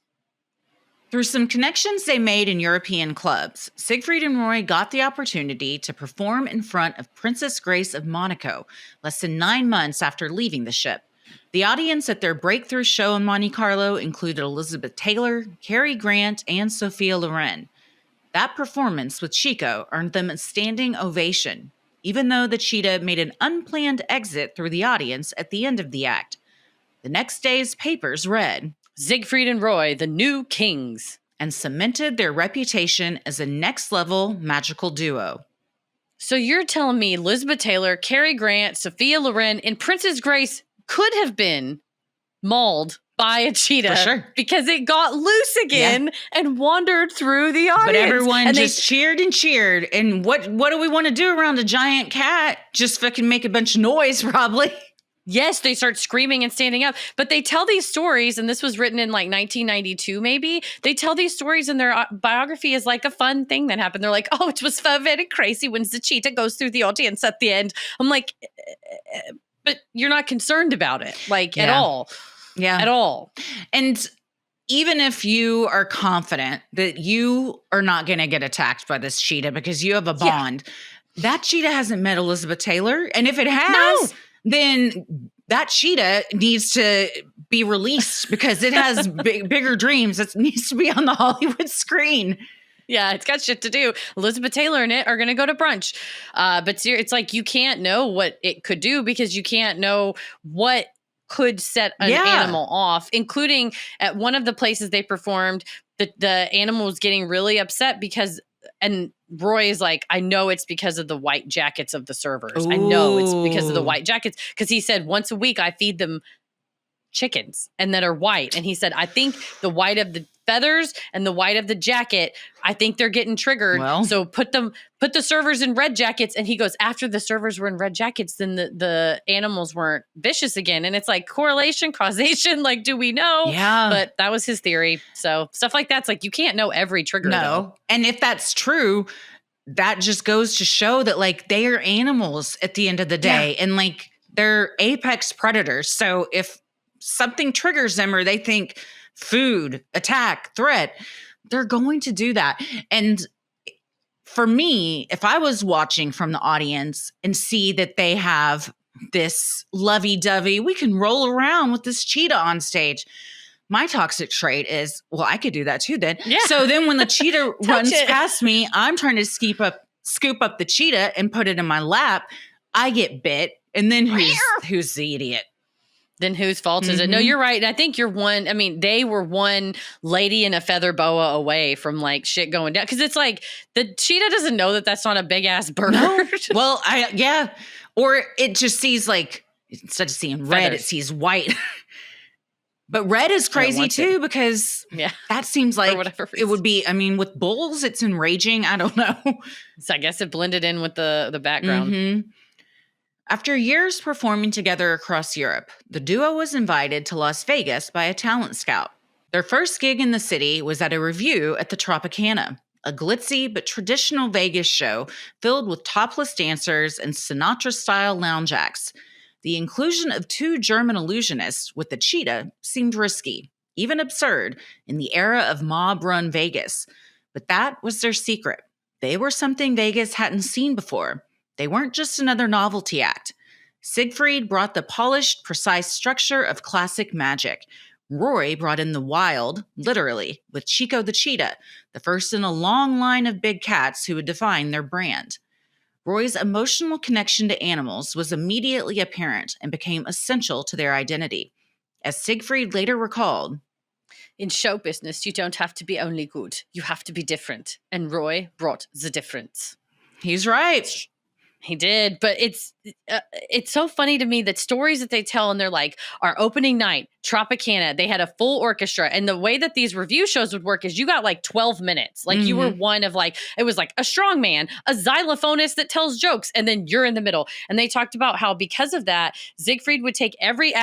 Through some connections they made in European clubs, Siegfried and Roy got the opportunity to perform in front of Princess Grace of Monaco, less than 9 months after leaving the ship. The audience at their breakthrough show in Monte Carlo included Elizabeth Taylor, Cary Grant, and Sophia Loren. That performance with Chico earned them a standing ovation, even though the cheetah made an unplanned exit through the audience at the end of the act. The next day's papers read, Siegfried and Roy, the new kings, and cemented their reputation as a next-level magical duo. So you're telling me Elizabeth Taylor, Cary Grant, Sophia Loren, and Princess Grace could have been mauled by a cheetah. For sure. Because it got loose again and wandered through the audience. But everyone just cheered and cheered. And what do we want to do around a giant cat? Just fucking make a bunch of noise, probably. Yes, they start screaming and standing up. But they tell these stories, and this was written in like 1992 maybe. They tell these stories in their biography as like a fun thing that happened. They're like, oh, it was very crazy when the cheetah goes through the audience at the end. I'm like, but you're not concerned about it, like at all. Yeah. At all. And even if you are confident that you are not going to get attacked by this cheetah because you have a bond, that cheetah hasn't met Elizabeth Taylor. And if it has, then that cheetah needs to be released because it has bigger dreams. It needs to be on the Hollywood screen. Yeah, it's got shit to do. Elizabeth Taylor and it are going to go to brunch. But it's like you can't know what it could do because you can't know what could set an animal off, including at one of the places they performed, the animal was getting really upset because, and Roy is like, I know it's because of the white jackets of the servers. Ooh. I know it's because of the white jackets. Because he said once a week I feed them chickens and that are white. And he said, I think the white of the feathers and the white of the jacket, I think they're getting triggered. Well, so put the servers in red jackets. And he goes, after the servers were in red jackets, then the animals weren't vicious again. And it's like correlation, causation. Like, do we know? Yeah. But that was his theory. So stuff like that's like, you can't know every trigger. No. Though. And if that's true, that just goes to show that like they are animals at the end of the day. And like they're apex predators. So if something triggers them or they think food, attack, threat, they're going to do that. And for me, if I was watching from the audience and see that they have this lovey-dovey, we can roll around with this cheetah on stage, my toxic trait is, well, I could do that too then. Yeah. So then when the cheetah runs past me, I'm trying to scoop up the cheetah and put it in my lap. I get bit. And then who's the idiot? Then whose fault is it? No, you're right. And I think they were one lady in a feather boa away from like shit going down. Cause it's like the cheetah doesn't know that that's not a big ass bird. No. Well, or it just sees like, instead of seeing red, feathers. It sees white. But red is crazy too, because that seems like it would be, with bulls, it's enraging. I don't know. So I guess it blended in with the background. Mm-hmm. After years performing together across Europe, the duo was invited to Las Vegas by a talent scout. Their first gig in the city was at a revue at the Tropicana. a glitzy but traditional Vegas show filled with topless dancers and Sinatra-style lounge acts. The inclusion of 2 German illusionists with the cheetah seemed risky, even absurd, in the era of mob-run Vegas. But that was their secret. They were something Vegas hadn't seen before. They weren't just another novelty act. Siegfried brought the polished, precise structure of classic magic. Roy brought in the wild, literally, with Chico the cheetah, the first in a long line of big cats who would define their brand. Roy's emotional connection to animals was immediately apparent and became essential to their identity. As Siegfried later recalled, "In show business, you don't have to be only good. You have to be different. And Roy brought the difference." He's right. He did, but it's so funny to me that stories that they tell, and they're like, our opening night, Tropicana, they had a full orchestra, and the way that these review shows would work is you got like 12 minutes. Like you were one of like, it was like a strong man, a xylophonist that tells jokes, and then you're in the middle. And they talked about how because of that, Siegfried would take every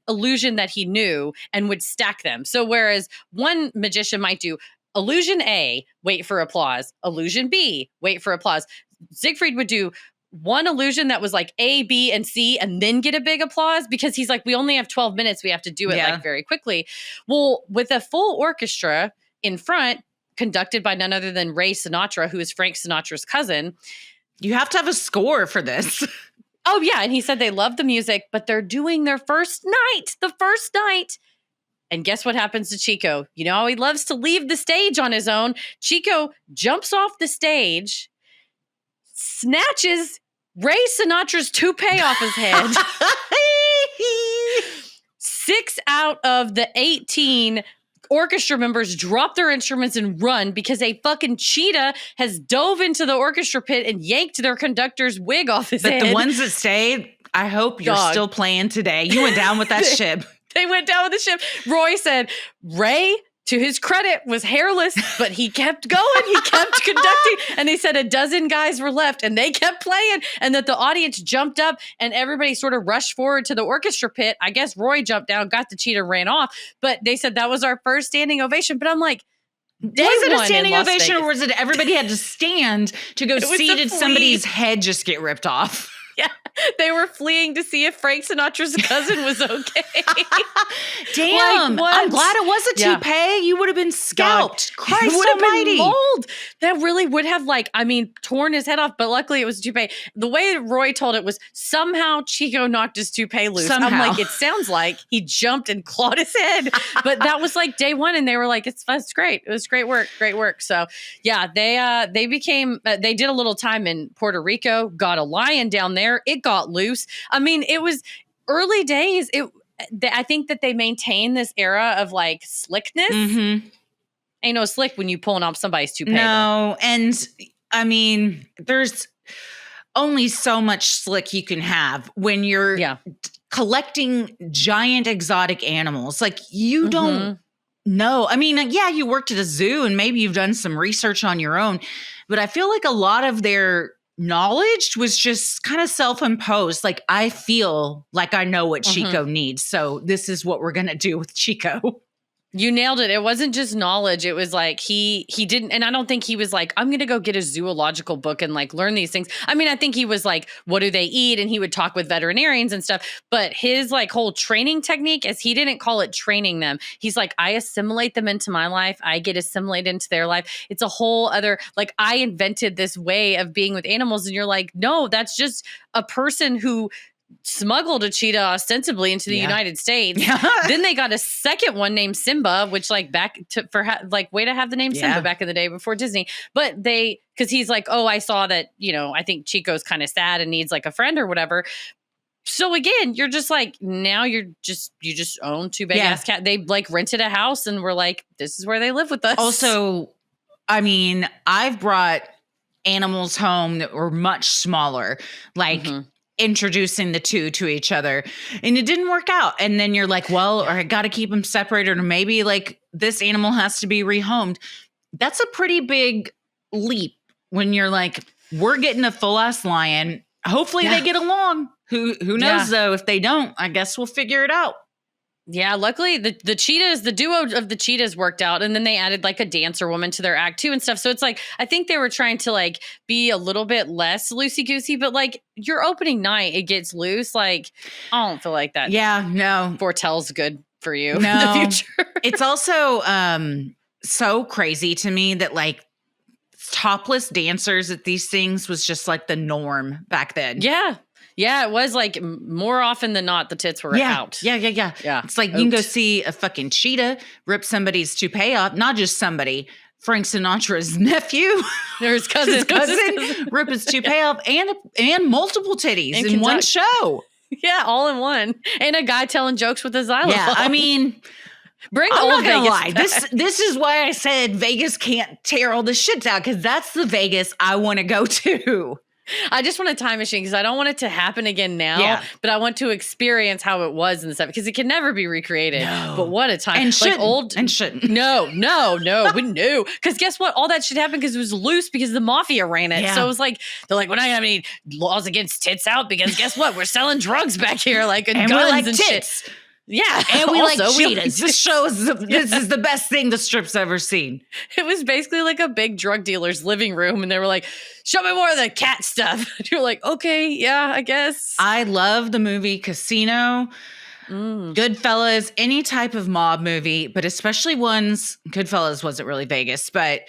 illusion that he knew and would stack them. So whereas one magician might do illusion A, wait for applause, illusion B, wait for applause, Siegfried would do one illusion that was like A, B, and C, and then get a big applause because he's like, we only have 12 minutes. We have to do it like very quickly. Well, with a full orchestra in front, conducted by none other than Ray Sinatra, who is Frank Sinatra's cousin. You have to have a score for this. Oh, yeah. And he said they love the music, but they're doing their first night. And guess what happens to Chico? You know how he loves to leave the stage on his own. Chico jumps off the stage, snatches Ray Sinatra's toupee off his head. 6 out of the 18 orchestra members drop their instruments and run because a fucking cheetah has dove into the orchestra pit and yanked their conductor's wig off his head. But the ones that stayed, I hope you're still playing today. You went down with that ship. They went down with the ship. Roy said, Ray, to his credit, was hairless, but he kept going. He kept conducting. And he said a dozen guys were left and they kept playing, and that the audience jumped up and everybody sort of rushed forward to the orchestra pit. I guess Roy jumped down, got the cheetah, ran off. But they said that was our first standing ovation. But I'm like, was it a standing ovation or was it everybody had to stand to go see did somebody's head just get ripped off? Yeah, they were fleeing to see if Frank Sinatra's cousin was okay. Damn, like, I'm glad it was a toupee. You would have been scalped. God, Christ would have almighty. Been mauled. That really would have, torn his head off, but luckily it was a toupee. The way that Roy told it was somehow Chico knocked his toupee loose. Somehow. I'm like, it sounds like he jumped and clawed his head. But that was like day one, and they were like, it's great. It was great work. So yeah, they became, they did a little time in Puerto Rico, got a lion down there. It got loose. I mean, it was early days. I think that they maintain this era of like slickness. Mm-hmm. Ain't no slick when you pulling off somebody's toupee. No, and I mean, there's only so much slick you can have when you're collecting giant exotic animals. Like you don't know. I mean, yeah, you worked at a zoo and maybe you've done some research on your own, but I feel like a lot of their knowledge was just kind of self-imposed. Like, I feel like I know what Chico needs, so this is what we're going to do with Chico. You nailed it. It wasn't just knowledge. It was like he didn't, and I don't think he was like, I'm going to go get a zoological book and like learn these things. I mean, I think he was like, what do they eat? And he would talk with veterinarians and stuff. But his like whole training technique is he didn't call it training them. He's like, I assimilate them into my life. I get assimilated into their life. It's a whole other, like, I invented this way of being with animals. And you're like, no, that's just a person who smuggled a cheetah ostensibly into the United States. Then they got a second one named Simba, which like way to have the name Simba back in the day before Disney. But because he's like, oh, I saw that, I think Chico's kind of sad and needs like a friend or whatever. So again, you're just like, now you just own 2 big ass cats. They like rented a house and were like, this is where they live with us. Also, I mean, I've brought animals home that were much smaller, like introducing the two to each other, and it didn't work out. And then you're like, well, or I got to keep them separated, or maybe like this animal has to be rehomed. That's a pretty big leap when you're like, we're getting a full ass lion. Hopefully they get along. Who knows though? If they don't, I guess we'll figure it out. Yeah, luckily the cheetahs, the duo of the cheetahs worked out, and then they added like a dancer woman to their act too and stuff. So it's like I think they were trying to like be a little bit less loosey goosey, but like your opening night, it gets loose. Like I don't feel like that. Yeah, no, foretells good for you no. in the future. It's also so crazy to me that like topless dancers at these things was just like the norm back then. Yeah. Yeah, it was like more often than not, the tits were out. Yeah. It's like you can go see a fucking cheetah rip somebody's toupee off, not just somebody, Frank Sinatra's nephew, his cousin rip his toupee off and multiple titties in one show. Yeah, all in one. And a guy telling jokes with a xylophone. Yeah, I mean, I'm not gonna lie. This is why I said Vegas can't tear all the shit out, because that's the Vegas I want to go to. I just want a time machine because I don't want it to happen again now, but I want to experience how it was and stuff because it can never be recreated. No. But what a time. And shouldn't. No, we knew. Because guess what? All that shit happened because it was loose because the mafia ran it. Yeah. So it was like, they're like, we're not going to have any laws against tits out because guess what? We're selling drugs back here, like and guns like and tits. Shit. Yeah. And we like cheetahs. This is the best thing the strip's ever seen. It was basically like a big drug dealer's living room. And they were like, show me more of the cat stuff. And you're like, okay, yeah, I guess. I love the movie Casino, Goodfellas, any type of mob movie, but especially ones, Goodfellas wasn't really Vegas, but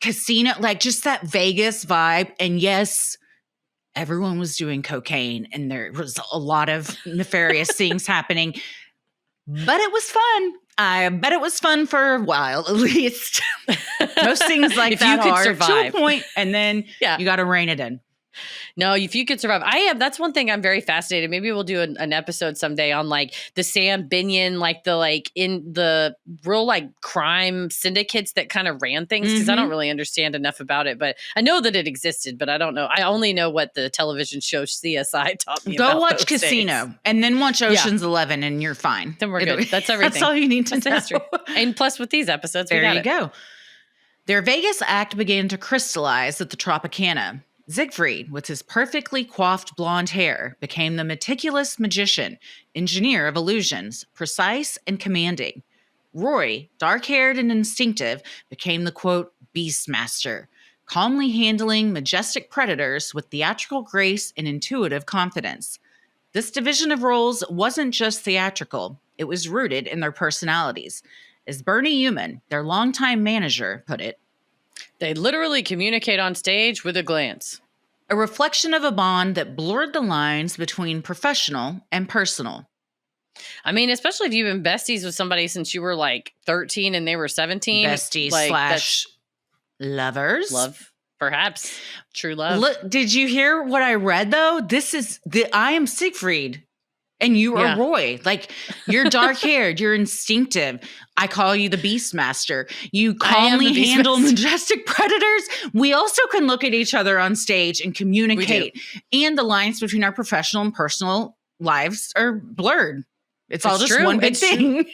Casino, like just that Vegas vibe. And yes, everyone was doing cocaine and there was a lot of nefarious things happening, but it was fun. I bet it was fun for a while, at least. Most things like if that you are could survive. To a point, and then you got to rein it in. No, if you could survive. That's one thing I'm very fascinated. Maybe we'll do an episode someday on like the Sam Binion, like the like in the real like crime syndicates that kind of ran things because I don't really understand enough about it, but I know that it existed, but I don't know. I only know what the television show CSI taught me. Go watch Casino and then watch Ocean's 11 and you're fine. Then we're good. That's everything. That's all you need to know. History. And plus with these episodes, there you go. Their Vegas act began to crystallize at the Tropicana. Siegfried, with his perfectly coiffed blonde hair, became the meticulous magician, engineer of illusions, precise and commanding. Roy, dark-haired and instinctive, became the, quote, Beastmaster, calmly handling majestic predators with theatrical grace and intuitive confidence. This division of roles wasn't just theatrical, it was rooted in their personalities. As Bernie Human, their longtime manager, put it, they literally communicate on stage with a glance. A reflection of a bond that blurred the lines between professional and personal. I mean, especially if you've been besties with somebody since you were like 13 and they were 17. Besties like, / lovers. Love, perhaps. True love. Look, did you hear what I read though? I am Siegfried. And you are Roy. Like, you're dark-haired. You're instinctive. I call you the Beastmaster. You calmly handle majestic predators. We also can look at each other on stage and communicate. And the lines between our professional and personal lives are blurred. It's all just one big thing.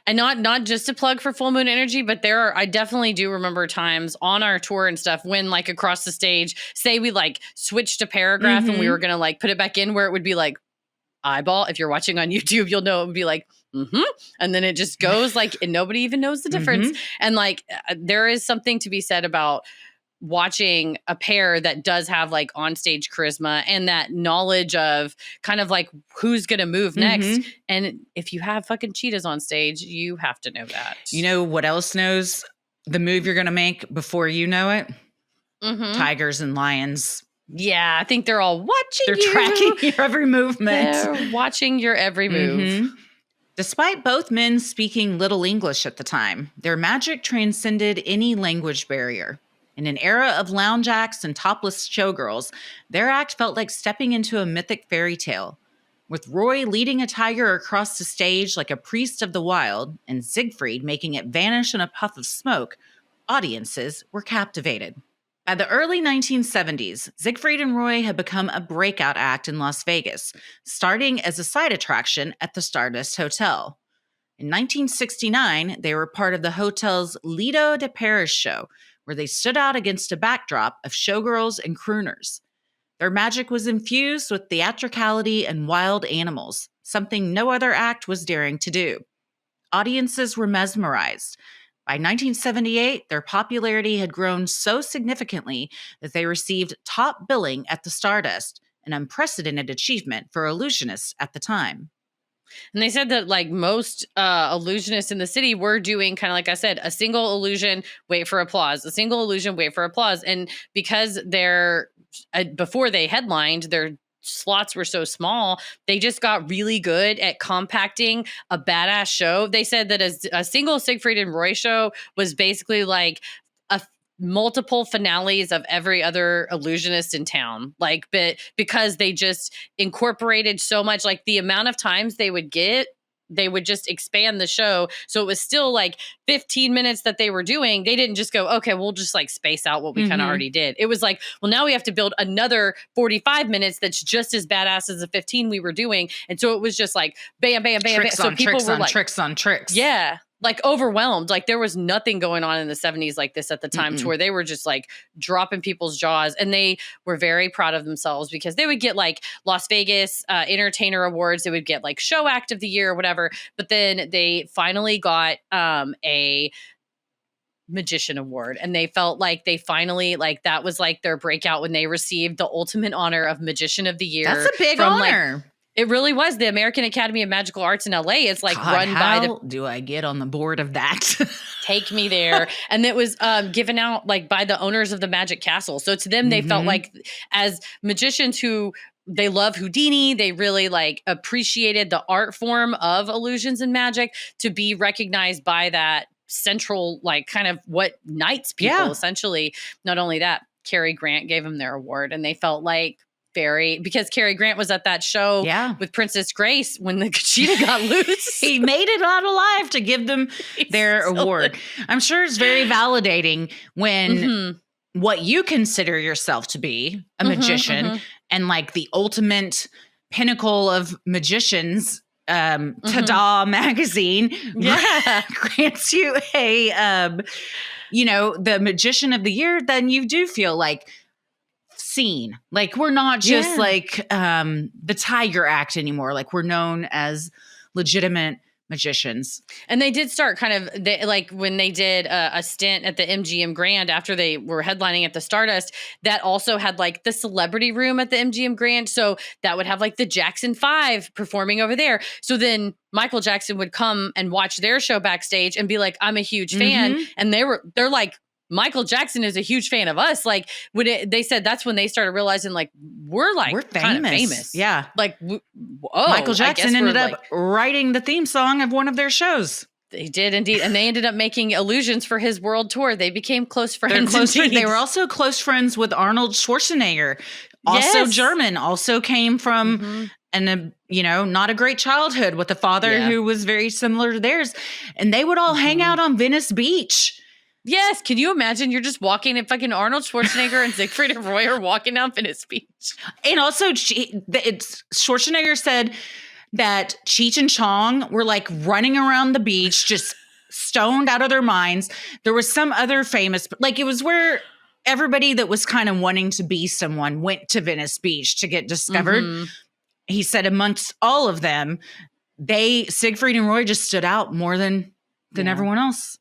And not just a plug for Full Moon Energy, but I definitely do remember times on our tour and stuff when like across the stage, say we like switched a paragraph and we were going to like put it back in where it would be like, eyeball. If you're watching on YouTube, you'll know it would be like, and then it just goes like, and nobody even knows the difference. And like, there is something to be said about watching a pair that does have like onstage charisma and that knowledge of kind of like who's going to move next. And if you have fucking cheetahs on stage, you have to know that. You know what else knows the move you're going to make before you know it? Tigers and lions. Yeah, I think they're all watching you. They're tracking your every movement. They're watching your every move. Despite both men speaking little English at the time, their magic transcended any language barrier. In an era of lounge acts and topless showgirls, their act felt like stepping into a mythic fairy tale. With Roy leading a tiger across the stage like a priest of the wild, and Siegfried making it vanish in a puff of smoke, audiences were captivated. By the early 1970s, Siegfried and Roy had become a breakout act in Las Vegas, starting as a side attraction at the Stardust Hotel. In 1969, they were part of the hotel's Lido de Paris show, where they stood out against a backdrop of showgirls and crooners. Their magic was infused with theatricality and wild animals, something no other act was daring to do. Audiences were mesmerized. By 1978, their popularity had grown so significantly that they received top billing at the Stardust, an unprecedented achievement for illusionists at the time. And they said that like most illusionists in the city were doing kind of like I said, a single illusion, wait for applause, a single illusion, wait for applause. And because they're before they headlined, their slots were so small, they just got really good at compacting a badass show. They said that a single Siegfried and Roy show was basically like a multiple finales of every other illusionist in town, like, but because they just incorporated so much, like the amount of times they would get, they would just expand the show, so it was still like 15 minutes that they were doing. They didn't just go, okay, we'll just like space out what we kind of already did. It was like, well, now we have to build another 45 minutes that's just as badass as the 15 we were doing. And so it was just like bam, bam, bam, tricks bam. On so people tricks were on like tricks on tricks. Yeah, like overwhelmed. Like there was nothing going on in the 70s like this at the time, to where they were just like dropping people's jaws. And they were very proud of themselves because they would get like Las Vegas Entertainer Awards. They would get like Show Act of the Year or whatever. But then they finally got a Magician Award, and they felt like they finally, like that was like their breakout when they received the ultimate honor of Magician of the Year. That's a big honor. Like, it really was. The American Academy of Magical Arts in LA. It's like run by the. Do I get on the board of that? Take me there. And it was given out like by the owners of the Magic Castle. So to them, they felt like as magicians who they love Houdini, they really like appreciated the art form of illusions and magic, to be recognized by that central, like kind of what knights people essentially. Not only that, Cary Grant gave them their award, and they felt like because Cary Grant was at that show with Princess Grace when the cheetah got loose. He made it out alive to give them their award. I'm sure it's very validating when what you consider yourself to be a magician and like the ultimate pinnacle of magicians, Ta-Da magazine grants you a, the Magician of the Year, then you do feel like seen. Like we're not just like the Tiger Act anymore. Like we're known as legitimate magicians. And they did start kind of like when they did a stint at the MGM Grand after they were headlining at the Stardust, that also had like the celebrity room at the MGM Grand. So that would have like the Jackson 5 performing over there. So then Michael Jackson would come and watch their show backstage and be like, I'm a huge fan. And they're like, Michael Jackson is a huge fan of us. Like when they said that's when they started realizing like we're kind of famous. Yeah. Like, Michael Jackson ended up writing the theme song of one of their shows. They did indeed. And they ended up making illusions for his world tour. They became close friends. They were also close friends with Arnold Schwarzenegger, also German, also came from not a great childhood with a father who was very similar to theirs. And they would all hang out on Venice Beach. Yes. Can you imagine? You're just walking and fucking Arnold Schwarzenegger and Siegfried and Roy are walking down Venice Beach. And also Schwarzenegger said that Cheech and Chong were like running around the beach, just stoned out of their minds. There was some other famous, like it was where everybody that was kind of wanting to be someone went to Venice Beach to get discovered. He said amongst all of them, Siegfried and Roy just stood out more than everyone else.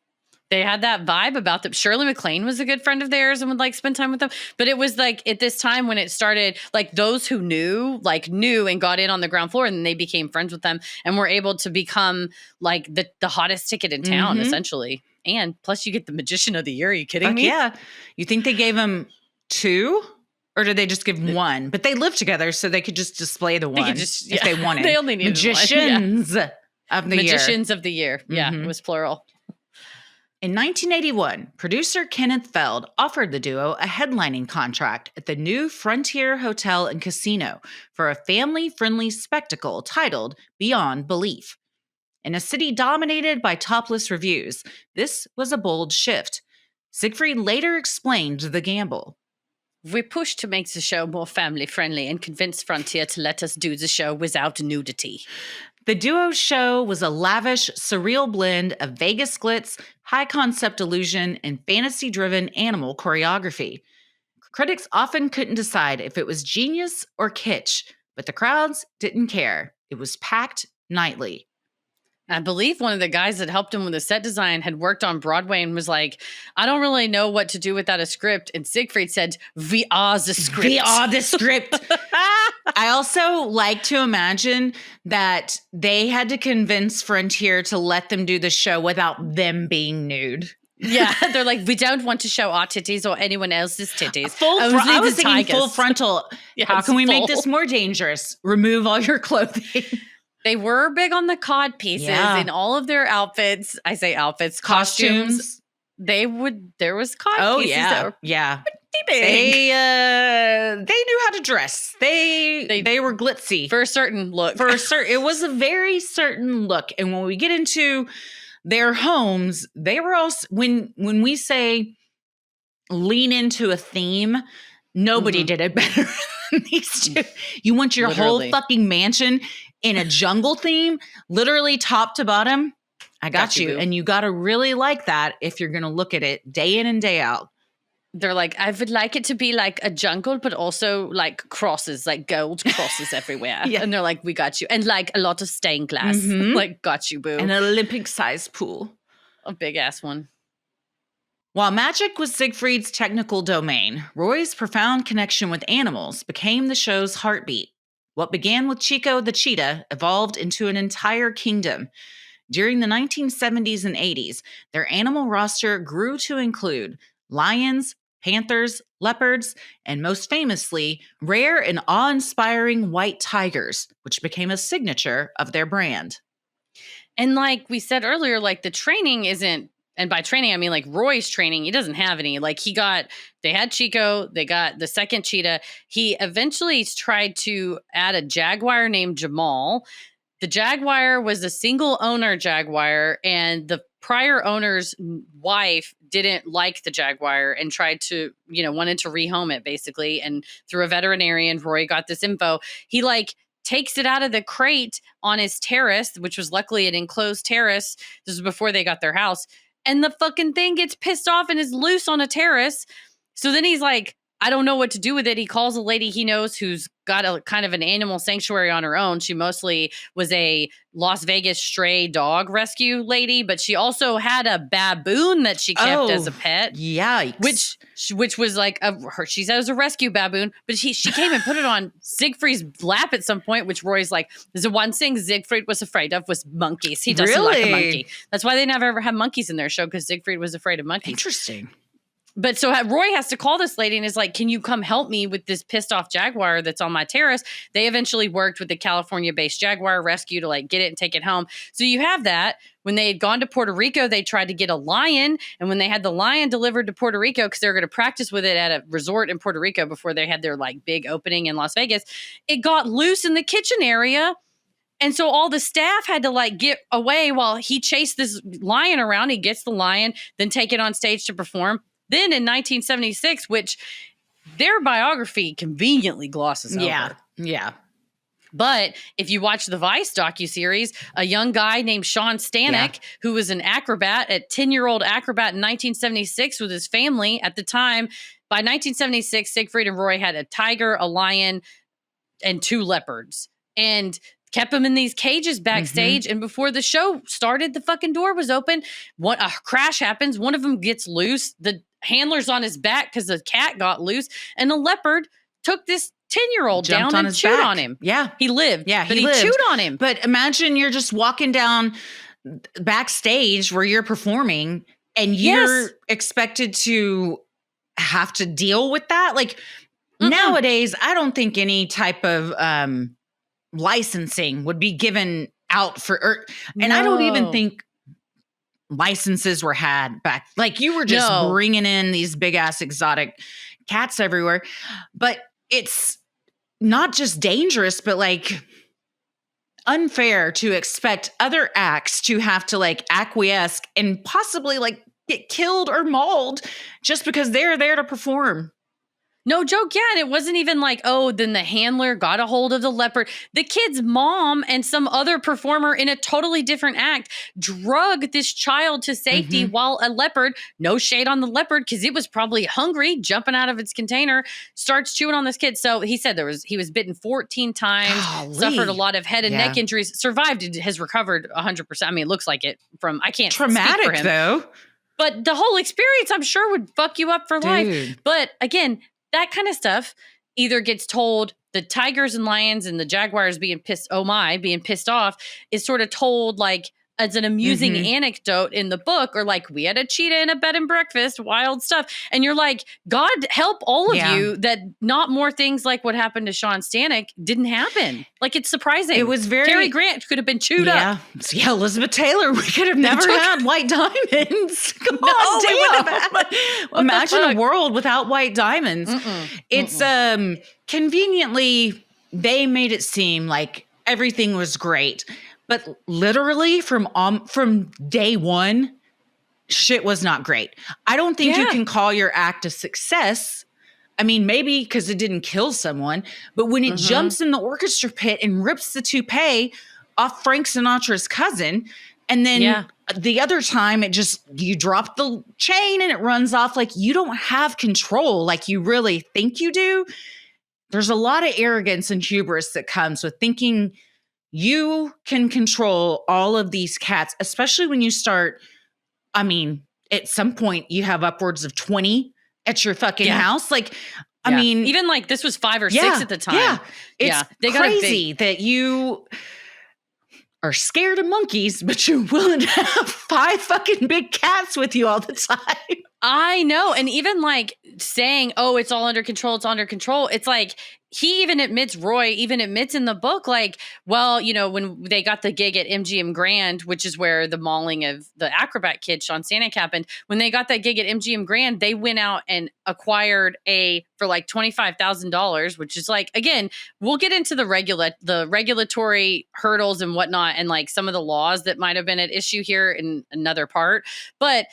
They had that vibe about them. Shirley MacLaine was a good friend of theirs and would like spend time with them. But it was like at this time when it started, like those who knew and got in on the ground floor, and then they became friends with them and were able to become like the hottest ticket in town, essentially. And plus you get the Magician of the Year. Are you kidding me? Yeah. You think they gave them 2? Or did they just give 1? But they lived together, so they could just display the 1 if they wanted. They only needed Magicians of the Year. Magicians of the Year. Yeah, it was plural. In 1981, producer Kenneth Feld offered the duo a headlining contract at the New Frontier Hotel and Casino for a family-friendly spectacle titled Beyond Belief. In a city dominated by topless reviews, this was a bold shift. Siegfried later explained the gamble. We pushed to make the show more family-friendly and convinced Frontier to let us do the show without nudity. The duo's show was a lavish, surreal blend of Vegas glitz, high-concept illusion, and fantasy-driven animal choreography. Critics often couldn't decide if it was genius or kitsch, but the crowds didn't care. It was packed nightly. I believe one of the guys that helped him with the set design had worked on Broadway and was like, I don't really know what to do without a script. And Siegfried said, we are the script. We are the script. I also like to imagine that they had to convince Frontier to let them do the show without them being nude. Yeah, they're like, we don't want to show our titties or anyone else's titties. I was thinking full frontal. Yes, how can we make this more dangerous? Remove all your clothing. They were big on the cod pieces in all of their outfits. I say outfits, costumes. There was cod pieces that were pretty big. They knew how to dress. They were glitzy. For a certain look. It was a very certain look. And when we get into their homes, they were also, when we say lean into a theme, nobody did it better than these two. You want your whole fucking mansion in a jungle theme, literally top to bottom. I got you. And you got to really like that if you're going to look at it day in and day out. They're like, I would like it to be like a jungle, but also like crosses, like gold crosses everywhere. And they're like, we got you. And like a lot of stained glass. Like, got you, boo. An Olympic-sized pool. A big-ass one. While magic was Siegfried's technical domain, Roy's profound connection with animals became the show's heartbeat. What began with Chico the cheetah evolved into an entire kingdom. During the 1970s and 80s, their animal roster grew to include lions, panthers, leopards, and most famously, rare and awe-inspiring white tigers, which became a signature of their brand. And like we said earlier, like the training isn't, and by training, I mean like Roy's training, he doesn't have any. Like they had Chico, they got the second cheetah. He eventually tried to add a jaguar named Jamal. The jaguar was a single owner jaguar, and the prior owner's wife didn't like the jaguar and tried to, wanted to rehome it basically. And through a veterinarian, Roy got this info. He takes it out of the crate on his terrace, which was luckily an enclosed terrace. This was before they got their house. And the fucking thing gets pissed off and is loose on a terrace. So then he's like, I don't know what to do with it. He calls a lady he knows who's got a kind of an animal sanctuary on her own. She mostly was a Las Vegas stray dog rescue lady, but she also had a baboon that she kept as a pet. Yikes. Which was like she said it was a rescue baboon, but she came and put it on Siegfried's lap at some point, which Roy's like, there's the one thing Siegfried was afraid of was monkeys. He doesn't like a monkey. That's why they never ever had monkeys in their show, because Siegfried was afraid of monkeys. Interesting. But so Roy has to call this lady and is like, can you come help me with this pissed off jaguar that's on my terrace? They eventually worked with the California-based Jaguar Rescue to get it and take it home. So you have that. When they had gone to Puerto Rico, they tried to get a lion. And when they had the lion delivered to Puerto Rico, because they were going to practice with it at a resort in Puerto Rico before they had their big opening in Las Vegas, it got loose in the kitchen area. And so all the staff had to get away while he chased this lion around. He gets the lion, then take it on stage to perform. Then in 1976, which their biography conveniently glosses over. Yeah. But if you watch the Vice docuseries, a young guy named Sean Stanek, who was an acrobat, a 10-year-old acrobat in 1976 with his family at the time. By 1976, Siegfried and Roy had a tiger, a lion, and 2 leopards. And kept them in these cages backstage. And before the show started, the fucking door was open. A crash happens. One of them gets loose. The handler's on his back because the cat got loose. And a leopard took this 10-year-old down and chewed on him. Yeah. He lived. Yeah, but he chewed on him. But imagine you're just walking down backstage where you're performing and you're expected to have to deal with that. Nowadays, I don't think any type of licensing would be given out for, and I don't even think licenses were had back. You were just bringing in these big ass exotic cats everywhere. But it's not just dangerous, but unfair to expect other acts to have to acquiesce and possibly get killed or mauled just because they're there to perform. No joke, yeah. And it wasn't even like, oh, then the handler got a hold of the leopard. The kid's mom and some other performer in a totally different act drug this child to safety while a leopard, no shade on the leopard, because it was probably hungry, jumping out of its container, starts chewing on this kid. So he said he was bitten 14 times, suffered a lot of head and neck injuries, survived, has recovered 100%. I mean, it looks like it from, I can't traumatic speak for him. Though. But the whole experience, I'm sure, would fuck you up for life. But again, that kind of stuff either gets told, the tigers and lions and the jaguars being pissed off is sort of told like as an amusing anecdote in the book, or like, we had a cheetah in a bed and breakfast, wild stuff. And you're like, God help all of you that not more things like what happened to Sean Stanek didn't happen. Like, it's surprising. It was very... Cary Grant could have been chewed up. Yeah, Elizabeth Taylor, we could have never had white diamonds. Come on, imagine a world without white diamonds. It's conveniently, they made it seem like everything was great. But literally from day one, shit was not great. I don't think you can call your act a success. I mean, maybe because it didn't kill someone, but when it jumps in the orchestra pit and rips the toupee off Frank Sinatra's cousin, and then the other time you drop the chain and it runs off, like, you don't have control like you really think you do. There's a lot of arrogance and hubris that comes with thinking you can control all of these cats, especially when you start, I mean, at some point you have upwards of 20 at your fucking house. Like, I mean, even like this was 5 or 6 at the time. Yeah. It's crazy that you are scared of monkeys, but you're willing to have 5 fucking big cats with you all the time. I know. And even like saying, oh, it's all under control. It's under control. It's like, Roy even admits in the book, like, well, you know, when they got the gig at MGM Grand, which is where the mauling of the acrobat kid, Sean Stanek, happened. When they got that gig at MGM Grand, they went out and acquired for like $25,000, which is like, again, we'll get into the regulatory hurdles and whatnot, and like some of the laws that might have been at issue here in another part. But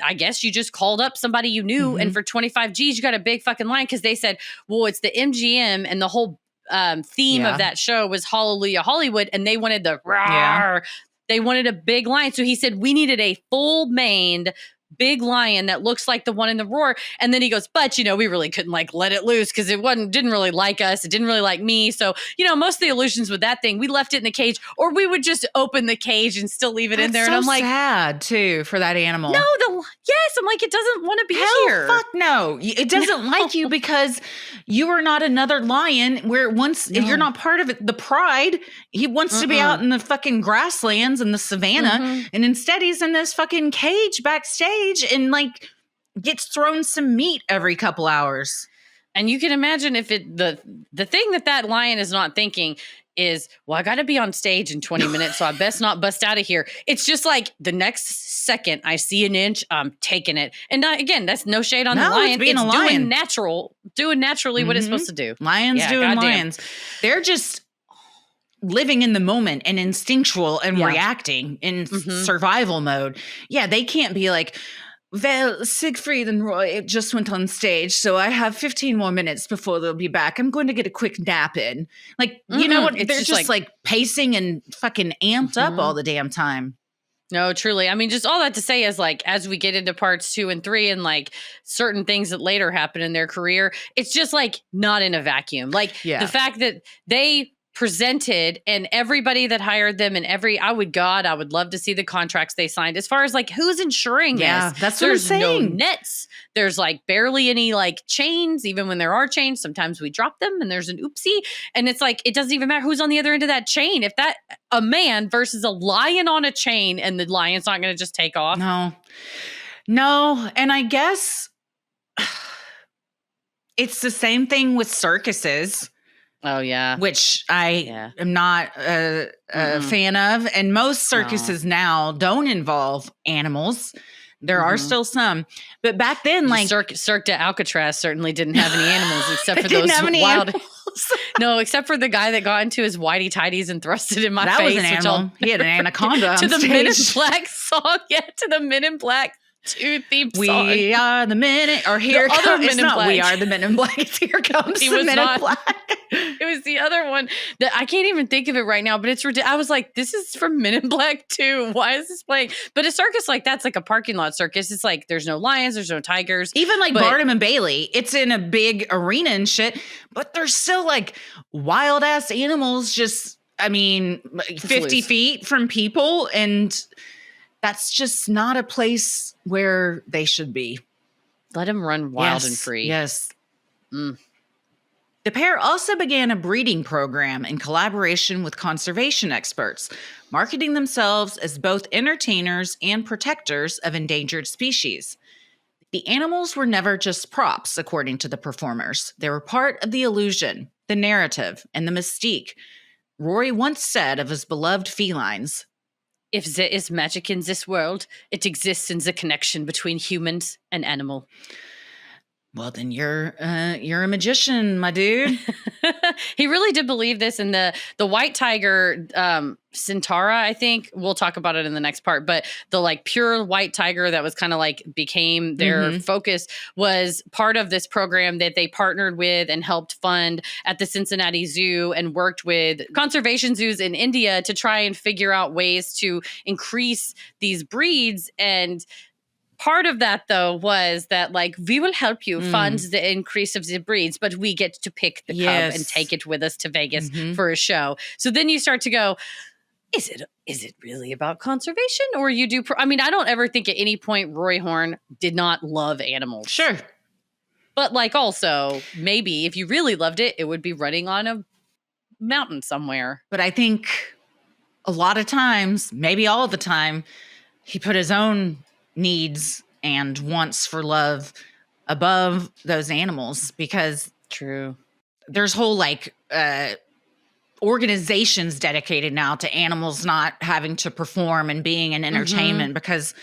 I guess you just called up somebody you knew, and for 25 G's, you got a big fucking line, because they said, well, it's the MGM, and the whole theme of that show was Hallelujah Hollywood, and they wanted they wanted a big lion. So he said, we needed a full-maned big lion that looks like the one in the Roar. And then he goes, but, you know, we really couldn't like let it loose because it didn't really like us. It didn't really like me. So, you know, most of the illusions with that thing, we left it in the cage, or we would just open the cage and still leave it in there. And I'm like, sad too for that animal. No, I'm like, it doesn't want to be here. Fuck no. It doesn't like you because you are not another lion where you're not part of it. The pride, he wants to be out in the fucking grasslands and the savannah. And instead he's in this fucking cage backstage and like gets thrown some meat every couple hours. And you can imagine if the thing that lion is not thinking is, well, I got to be on stage in 20 minutes, so I best not bust out of here. It's just like the next second I see an inch, I'm taking it. And again, that's no shade on the lion. It's doing naturally what it's supposed to do. Lions doing lions. They're just living in the moment and instinctual and reacting in survival mode. Yeah, they can't be like, well, Siegfried and Roy just went on stage, so I have 15 more minutes before they'll be back. I'm going to get a quick nap in. Like, you know what? They're just like pacing and fucking amped up all the damn time. No, truly. I mean, just all that to say is like, as we get into parts 2 and 3 and like certain things that later happen in their career, it's just like not in a vacuum. Like the fact that they presented, and everybody that hired them, and I would love to see the contracts they signed as far as like who's insuring this. That's what I'm saying. There's no nets. There's like barely any like chains. Even when there are chains, sometimes we drop them and there's an oopsie. And it's like, it doesn't even matter who's on the other end of that chain. If a man versus a lion on a chain, and the lion's not going to just take off. No. And I guess it's the same thing with circuses. Oh, yeah. Which I am not a fan of. And most circuses now don't involve animals. There are still some. But back then, like... Cirque de Alcatraz certainly didn't have any animals except for those wild... No, except for the guy that got into his whitey-tighties and thrust it in my face. That was an animal. He had an anaconda to the Men in Black song. Yeah, to the Men in Black 2 theme song. We are the Men in, or here The other comes, Men it's in not Black. We Are the Men in Black, it's Here Comes He the was Men not. in Black. It was the other one that I can't even think of it right now, but it's ridiculous. I was like, this is from Men in Black 2. Why is this playing? But a circus like that's like a parking lot circus. It's like there's no lions, there's no tigers. Even like Barnum and Bailey, it's in a big arena and shit, but there's still like wild ass animals just, I mean, 50 feet from people. And that's just not a place where they should be. Let him run wild and free. Yes. The pair also began a breeding program in collaboration with conservation experts, marketing themselves as both entertainers and protectors of endangered species. The animals were never just props, according to the performers. They were part of the illusion, the narrative, and the mystique. Roy once said of his beloved felines, "If there is magic in this world, it exists in the connection between humans and animal." Well, then you're a magician, my dude. He really did believe this. And the white tiger, Centaura, I think we'll talk about it in the next part. But the like pure white tiger that was kind of like became their focus was part of this program that they partnered with and helped fund at the Cincinnati Zoo and worked with conservation zoos in India to try and figure out ways to increase these breeds. And part of that, though, was that, like, we will help you fund the increase of the breeds, but we get to pick the cub and take it with us to Vegas for a show. So then you start to go, is it really about conservation? Or you do, I mean, I don't ever think at any point Roy Horn did not love animals. Sure. But, like, also, maybe if you really loved it, it would be running on a mountain somewhere. But I think a lot of times, maybe all the time, he put his own needs and wants for love above those animals, because there's whole like organizations dedicated now to animals not having to perform and being an entertainment because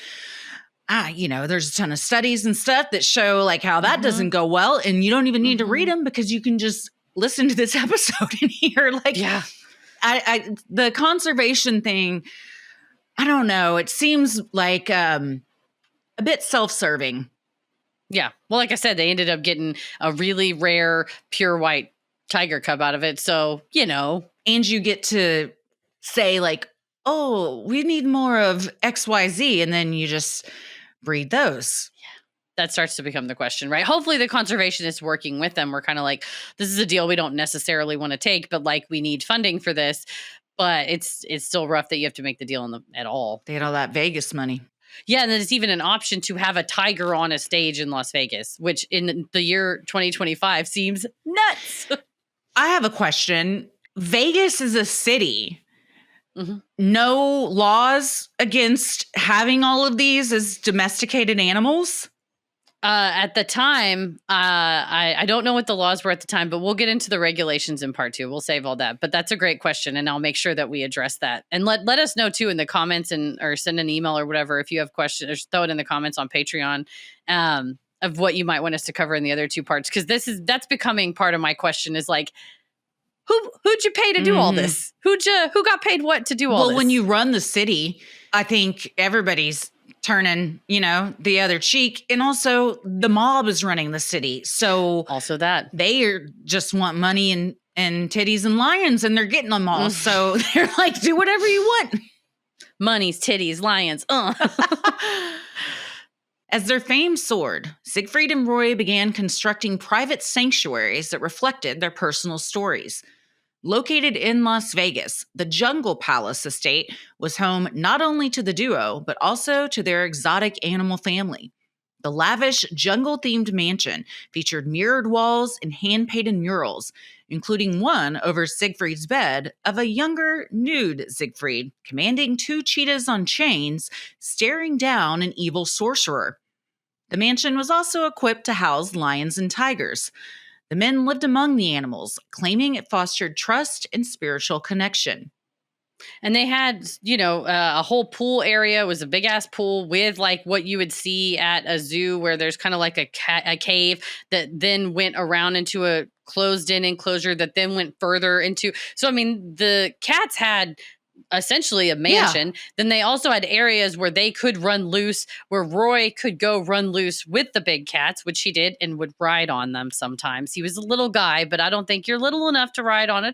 there's a ton of studies and stuff that show like how that doesn't go well, and you don't even need to read them because you can just listen to this episode and hear like I the conservation thing, I don't know, it seems like a bit self-serving. Yeah. Well, like I said, they ended up getting a really rare, pure white tiger cub out of it. So, And you get to say like, oh, we need more of XYZ. And then you just breed those. Yeah. That starts to become the question, right? Hopefully the conservationists working with them were kind of like, this is a deal we don't necessarily want to take, but like we need funding for this. But it's still rough that you have to make the deal at all. They had all that Vegas money. Yeah, and then it's even an option to have a tiger on a stage in Las Vegas, which in the year 2025 seems nuts. I have a question. Vegas is a city. No laws against having all of these as domesticated animals? At the time, I don't know what the laws were at the time, but we'll get into the regulations in part 2. We'll save all that. But that's a great question, and I'll make sure that we address that. And let us know too in the comments or send an email or whatever if you have questions, or throw it in the comments on Patreon of what you might want us to cover in the other 2 parts, because that's becoming part of my question is like, who'd you pay to do all this? Who got paid what to do all this? Well, when you run the city, I think everybody's turning, the other cheek. And also the mob is running the city. So also that they just want money and titties and lions, and they're getting them all. So they're like, do whatever you want. Monies, titties, lions. As their fame soared, Siegfried and Roy began constructing private sanctuaries that reflected their personal stories. Located in Las Vegas, the Jungle Palace estate was home not only to the duo, but also to their exotic animal family. The lavish, jungle-themed mansion featured mirrored walls and hand-painted murals, including one over Siegfried's bed of a younger, nude Siegfried, commanding 2 cheetahs on chains, staring down an evil sorcerer. The mansion was also equipped to house lions and tigers. The men lived among the animals, claiming it fostered trust and spiritual connection. And they had, a whole pool area. It was a big ass pool with like what you would see at a zoo, where there's kind of like a cave that then went around into a closed in enclosure that then went further into. So, I mean, the cats had essentially a mansion. Then they also had areas where they could run loose, where Roy could go run loose with the big cats, which he did, and would ride on them sometimes. He was a little guy, but I don't think you're little enough to ride on a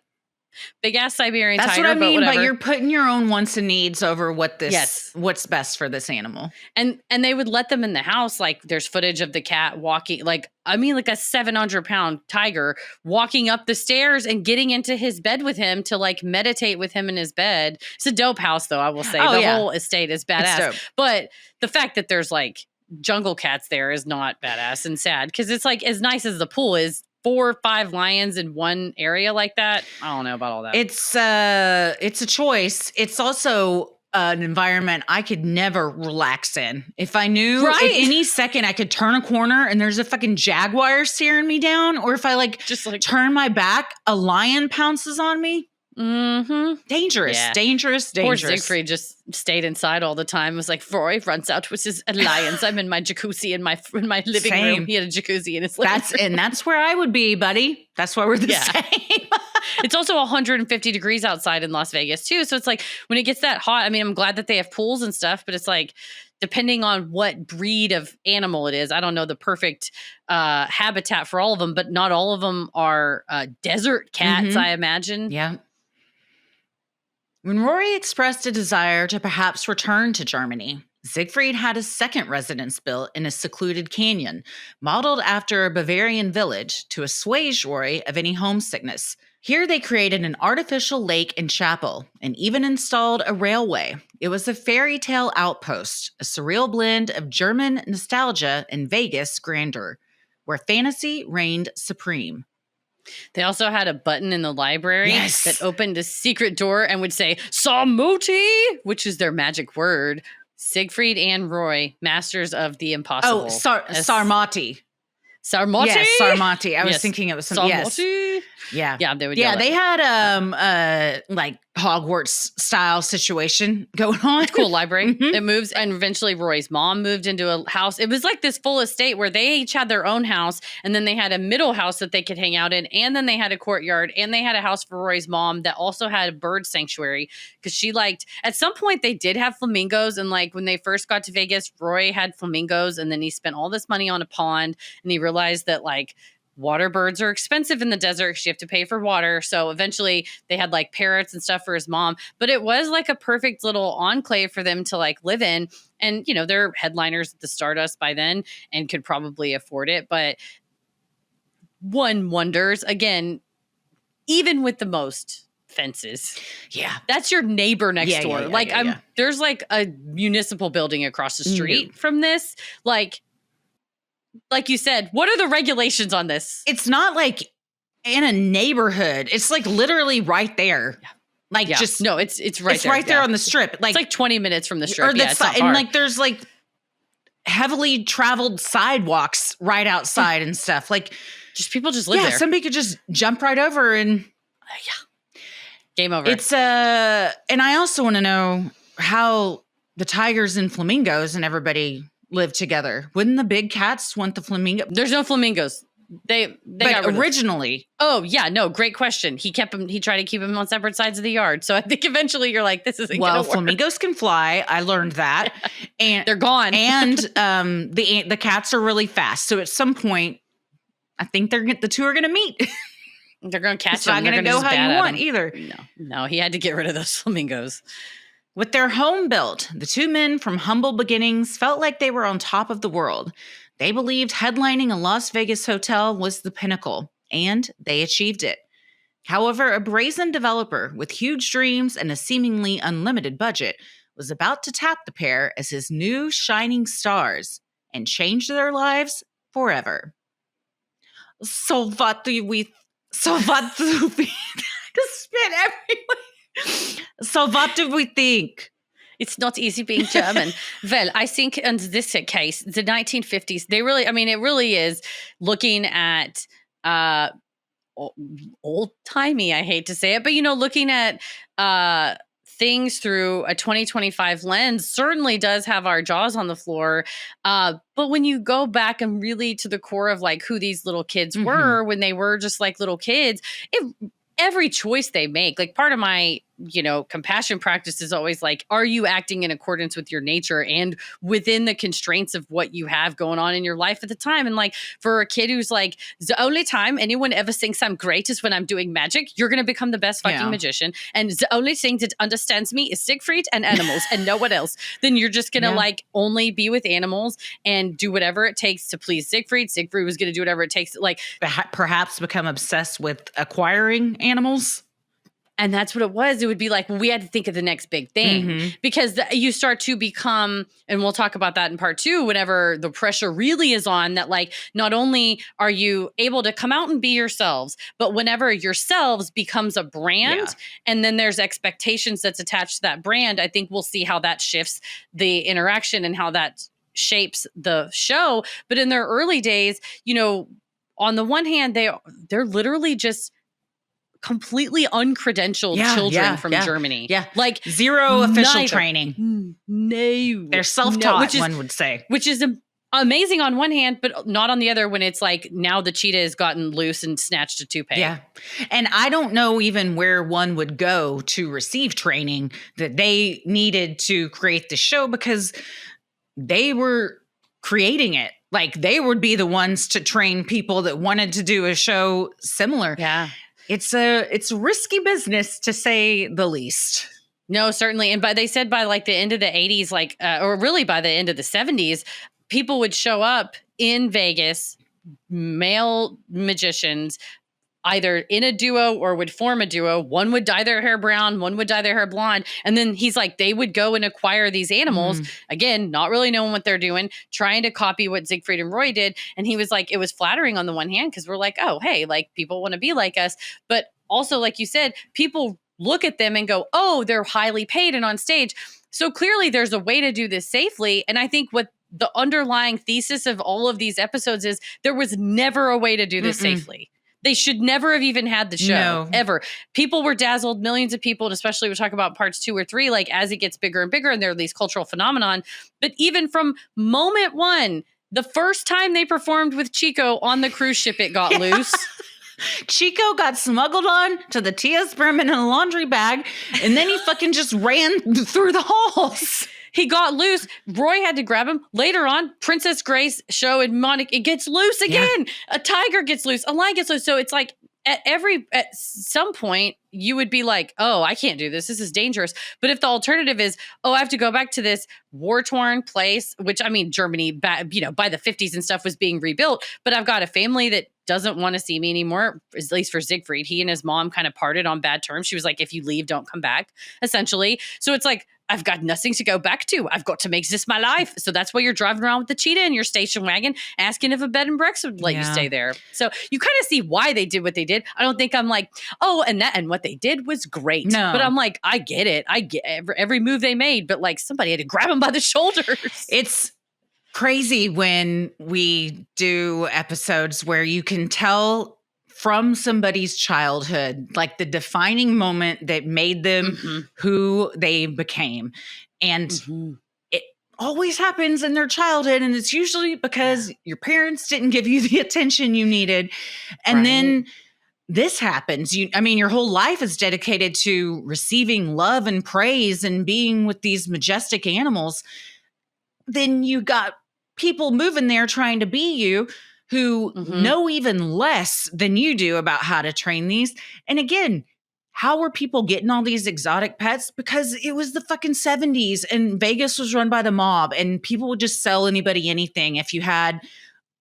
big ass Siberian tiger. That's what I mean, but you're putting your own wants and needs over what's best for this animal. And they would let them in the house. Like there's footage of the cat walking, like a 700-pound tiger walking up the stairs and getting into his bed with him to like meditate with him in his bed. It's a dope house though, I will say. The whole estate is badass. But the fact that there's like jungle cats there is not badass and sad, because it's like, as nice as the pool is, 4 or 5 lions in one area like that. I don't know about all that. It's a choice. It's also an environment I could never relax in. If I knew at any second I could turn a corner and there's a fucking jaguar staring me down, or if I just turn my back, a lion pounces on me. Mm-hmm. Dangerous. Poor Siegfried just stayed inside all the time. It was like, Roy runs out with his lions. I'm in my jacuzzi in my living room. He had a jacuzzi in his living room. And that's where I would be, buddy. That's why we're the same. It's also 150 degrees outside in Las Vegas too. So it's like when it gets that hot, I mean, I'm glad that they have pools and stuff, but it's like, depending on what breed of animal it is, I don't know the perfect habitat for all of them, but not all of them are desert cats, I imagine. Yeah. When Rory expressed a desire to perhaps return to Germany, Siegfried had a second residence built in a secluded canyon, modeled after a Bavarian village to assuage Rory of any homesickness. Here they created an artificial lake and chapel, and even installed a railway. It was a fairy tale outpost, a surreal blend of German nostalgia and Vegas grandeur, where fantasy reigned supreme. They also had a button in the library that opened a secret door and would say, Samuti, which is their magic word. Siegfried and Roy, masters of the impossible. Oh, Sarmati. Sarmati? Yes, Sarmati. I was thinking it was some. Sarmati? Yeah. Yeah, they would. Yeah, they had like Hogwarts style situation going on. It's a cool library. It moves, and eventually Roy's mom moved into a house. It was like this full estate where they each had their own house, and then they had a middle house that they could hang out in, and then they had a courtyard, and they had a house for Roy's mom that also had a bird sanctuary, because she liked, at some point they did have flamingos, and like when they first got to Vegas, Roy had flamingos, and then he spent all this money on a pond, and he realized that like water birds are expensive in the desert because you have to pay for water. So eventually they had like parrots and stuff for his mom, but it was like a perfect little enclave for them to like live in. And, you know, they're headliners at the Stardust by then and could probably afford it. But one wonders, again, even with the most fences, that's your neighbor next door. There's like a municipal building across the street from this. Like you said, what are the regulations on this? It's not like in a neighborhood. It's like literally right there. Yeah. Like just no, it's right there. It's right there on the strip. Like it's like 20 minutes from the strip. And like there's like heavily traveled sidewalks right outside and stuff. Like just people just live there. Somebody could just jump right over and game over. It's and I also want to know how the tigers and flamingos and everybody live together. Wouldn't the big cats want the flamingo? There's no flamingos. They got originally. Oh yeah, no, great question. He tried to keep them on separate sides of the yard. So I think eventually you're like, this isn't gonna work. Flamingos can fly. I learned that. And they're gone. And the cats are really fast. So at some point, I think the two are gonna meet. They're gonna catch it's them. Not gonna go how you want either. No, he had to get rid of those flamingos. With their home built, the two men from humble beginnings felt like they were on top of the world. They believed headlining a Las Vegas hotel was the pinnacle, and they achieved it. However, a brazen developer with huge dreams and a seemingly unlimited budget was about to tap the pair as his new shining stars and change their lives forever. So what do we spit everywhere. So what do we think? It's not easy being German. Well, I think in this case, the 1950s, it really is looking at old-timey, I hate to say it, but, looking at things through a 2025 lens certainly does have our jaws on the floor. But when you go back and really to the core of like who these little kids were when they were just like little kids, every choice they make, like part of my compassion practice is always like, are you acting in accordance with your nature and within the constraints of what you have going on in your life at the time? And like for a kid who's like, the only time anyone ever thinks I'm great is when I'm doing magic, you're going to become the best fucking magician. And the only thing that understands me is Siegfried and animals and no one else. Then you're just going to like only be with animals and do whatever it takes to please Siegfried. Siegfried was going to do whatever it takes. Like perhaps become obsessed with acquiring animals. And that's what it was. It would be like, well, we had to think of the next big thing because you start to become, and we'll talk about that in part 2, whenever the pressure really is on, that like, not only are you able to come out and be yourselves, but whenever yourselves becomes a brand and then there's expectations that's attached to that brand, I think we'll see how that shifts the interaction and how that shapes the show. But in their early days, on the one hand, they're literally just completely uncredentialed children from Germany. Yeah. Like zero official training. No. They're self-taught, one would say. Which is amazing on one hand, but not on the other when it's like now the cheetah has gotten loose and snatched a toupee. Yeah. And I don't know even where one would go to receive training that they needed to create the show because they were creating it. Like they would be the ones to train people that wanted to do a show similar. Yeah. It's a risky business to say the least. No, certainly. And they said by like the end of the 80s, like, or really by the end of the 70s, people would show up in Vegas, male magicians, either in a duo or would form a duo. One would dye their hair brown, one would dye their hair blonde. And then he's like, they would go and acquire these animals. Again, not really knowing what they're doing, trying to copy what Siegfried and Roy did. And he was like, it was flattering on the one hand because we're like, oh, hey, like people want to be like us. But also, like you said, people look at them and go, oh, they're highly paid and on stage. So clearly there's a way to do this safely. And I think what the underlying thesis of all of these episodes is there was never a way to do this safely. They should never have even had the show, ever. People were dazzled, millions of people, and especially we talk about parts 2 or 3, like as it gets bigger and bigger, and there are these cultural phenomenon. But even from moment 1, the first time they performed with Chico on the cruise ship, it got loose. Chico got smuggled on to the Tia's Brim in a laundry bag, and then he fucking just ran through the halls. He got loose. Roy had to grab him. Later on, Princess Grace show in Monica, it gets loose again. A tiger gets loose. A lion gets loose. So it's like at some point, you would be like, oh, I can't do this. This is dangerous. But if the alternative is, oh, I have to go back to this war-torn place, which I mean, Germany, by the 50s and stuff was being rebuilt. But I've got a family that doesn't want to see me anymore, at least for Siegfried. He and his mom kind of parted on bad terms. She was like, if you leave, don't come back, essentially. So it's like, I've got nothing to go back to. I've got to make this my life. So that's why you're driving around with the cheetah in your station wagon, asking if a bed and breakfast would let you stay there. So you kind of see why they did what they did. I don't think I'm like, oh, and what they did was great. No. But I'm like, I get it. I get every move they made, but like somebody had to grab them by the shoulders. It's crazy when we do episodes where you can tell from somebody's childhood, like the defining moment that made them who they became. And it always happens in their childhood. And it's usually because your parents didn't give you the attention you needed. And then this happens. Your whole life is dedicated to receiving love and praise and being with these majestic animals. Then you got people moving there trying to be you who know even less than you do about how to train these. And again, how were people getting all these exotic pets? Because it was the fucking 70s and Vegas was run by the mob and people would just sell anybody anything if you had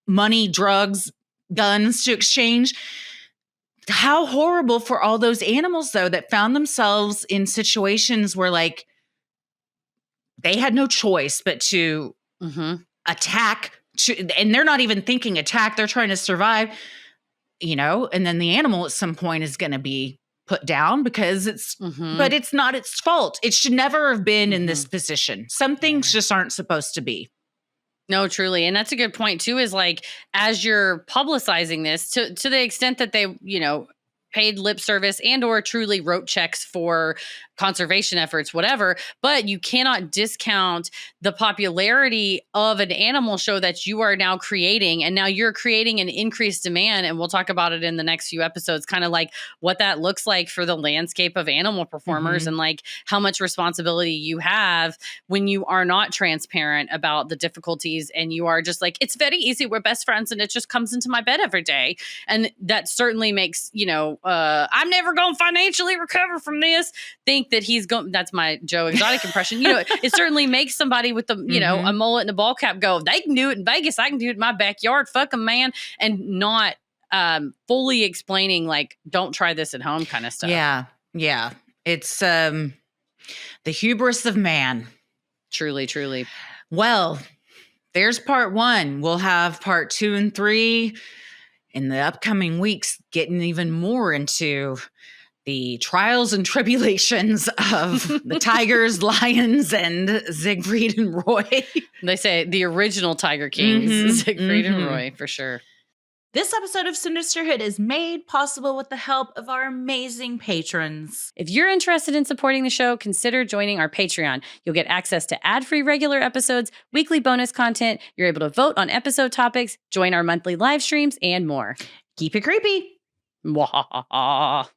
money, drugs, guns to exchange. How horrible for all those animals, though, that found themselves in situations where, like, they had no choice but to attack. And they're not even thinking attack. They're trying to survive, and then the animal at some point is going to be put down because but it's not its fault. It should never have been in this position. Some things just aren't supposed to be. No, truly. And that's a good point too, is like, as you're publicizing this to the extent that they, paid lip service and or truly wrote checks for conservation efforts, whatever. But you cannot discount the popularity of an animal show that you are now creating. And now you're creating an increased demand. And we'll talk about it in the next few episodes, kind of like what that looks like for the landscape of animal performers and like how much responsibility you have when you are not transparent about the difficulties and you are just like, it's very easy. We're best friends and it just comes into my bed every day. And that certainly makes, I'm never going to financially recover from this. Think that he's going, that's my Joe Exotic impression. It certainly makes somebody with the, a mullet and a ball cap go, they can do it in Vegas. I can do it in my backyard. Fuck them, man. And not fully explaining like, don't try this at home kind of stuff. Yeah. Yeah. It's the hubris of man. Truly, truly. Well, there's part 1. We'll have part 2 and 3 in the upcoming weeks, getting even more into the trials and tribulations of the tigers, lions, and Siegfried and Roy. They say the original Tiger Kings, Siegfried and Roy, for sure. This episode of Sinisterhood is made possible with the help of our amazing patrons. If you're interested in supporting the show, consider joining our Patreon. You'll get access to ad-free regular episodes, weekly bonus content, you're able to vote on episode topics, join our monthly live streams, and more. Keep it creepy. Mwahaha.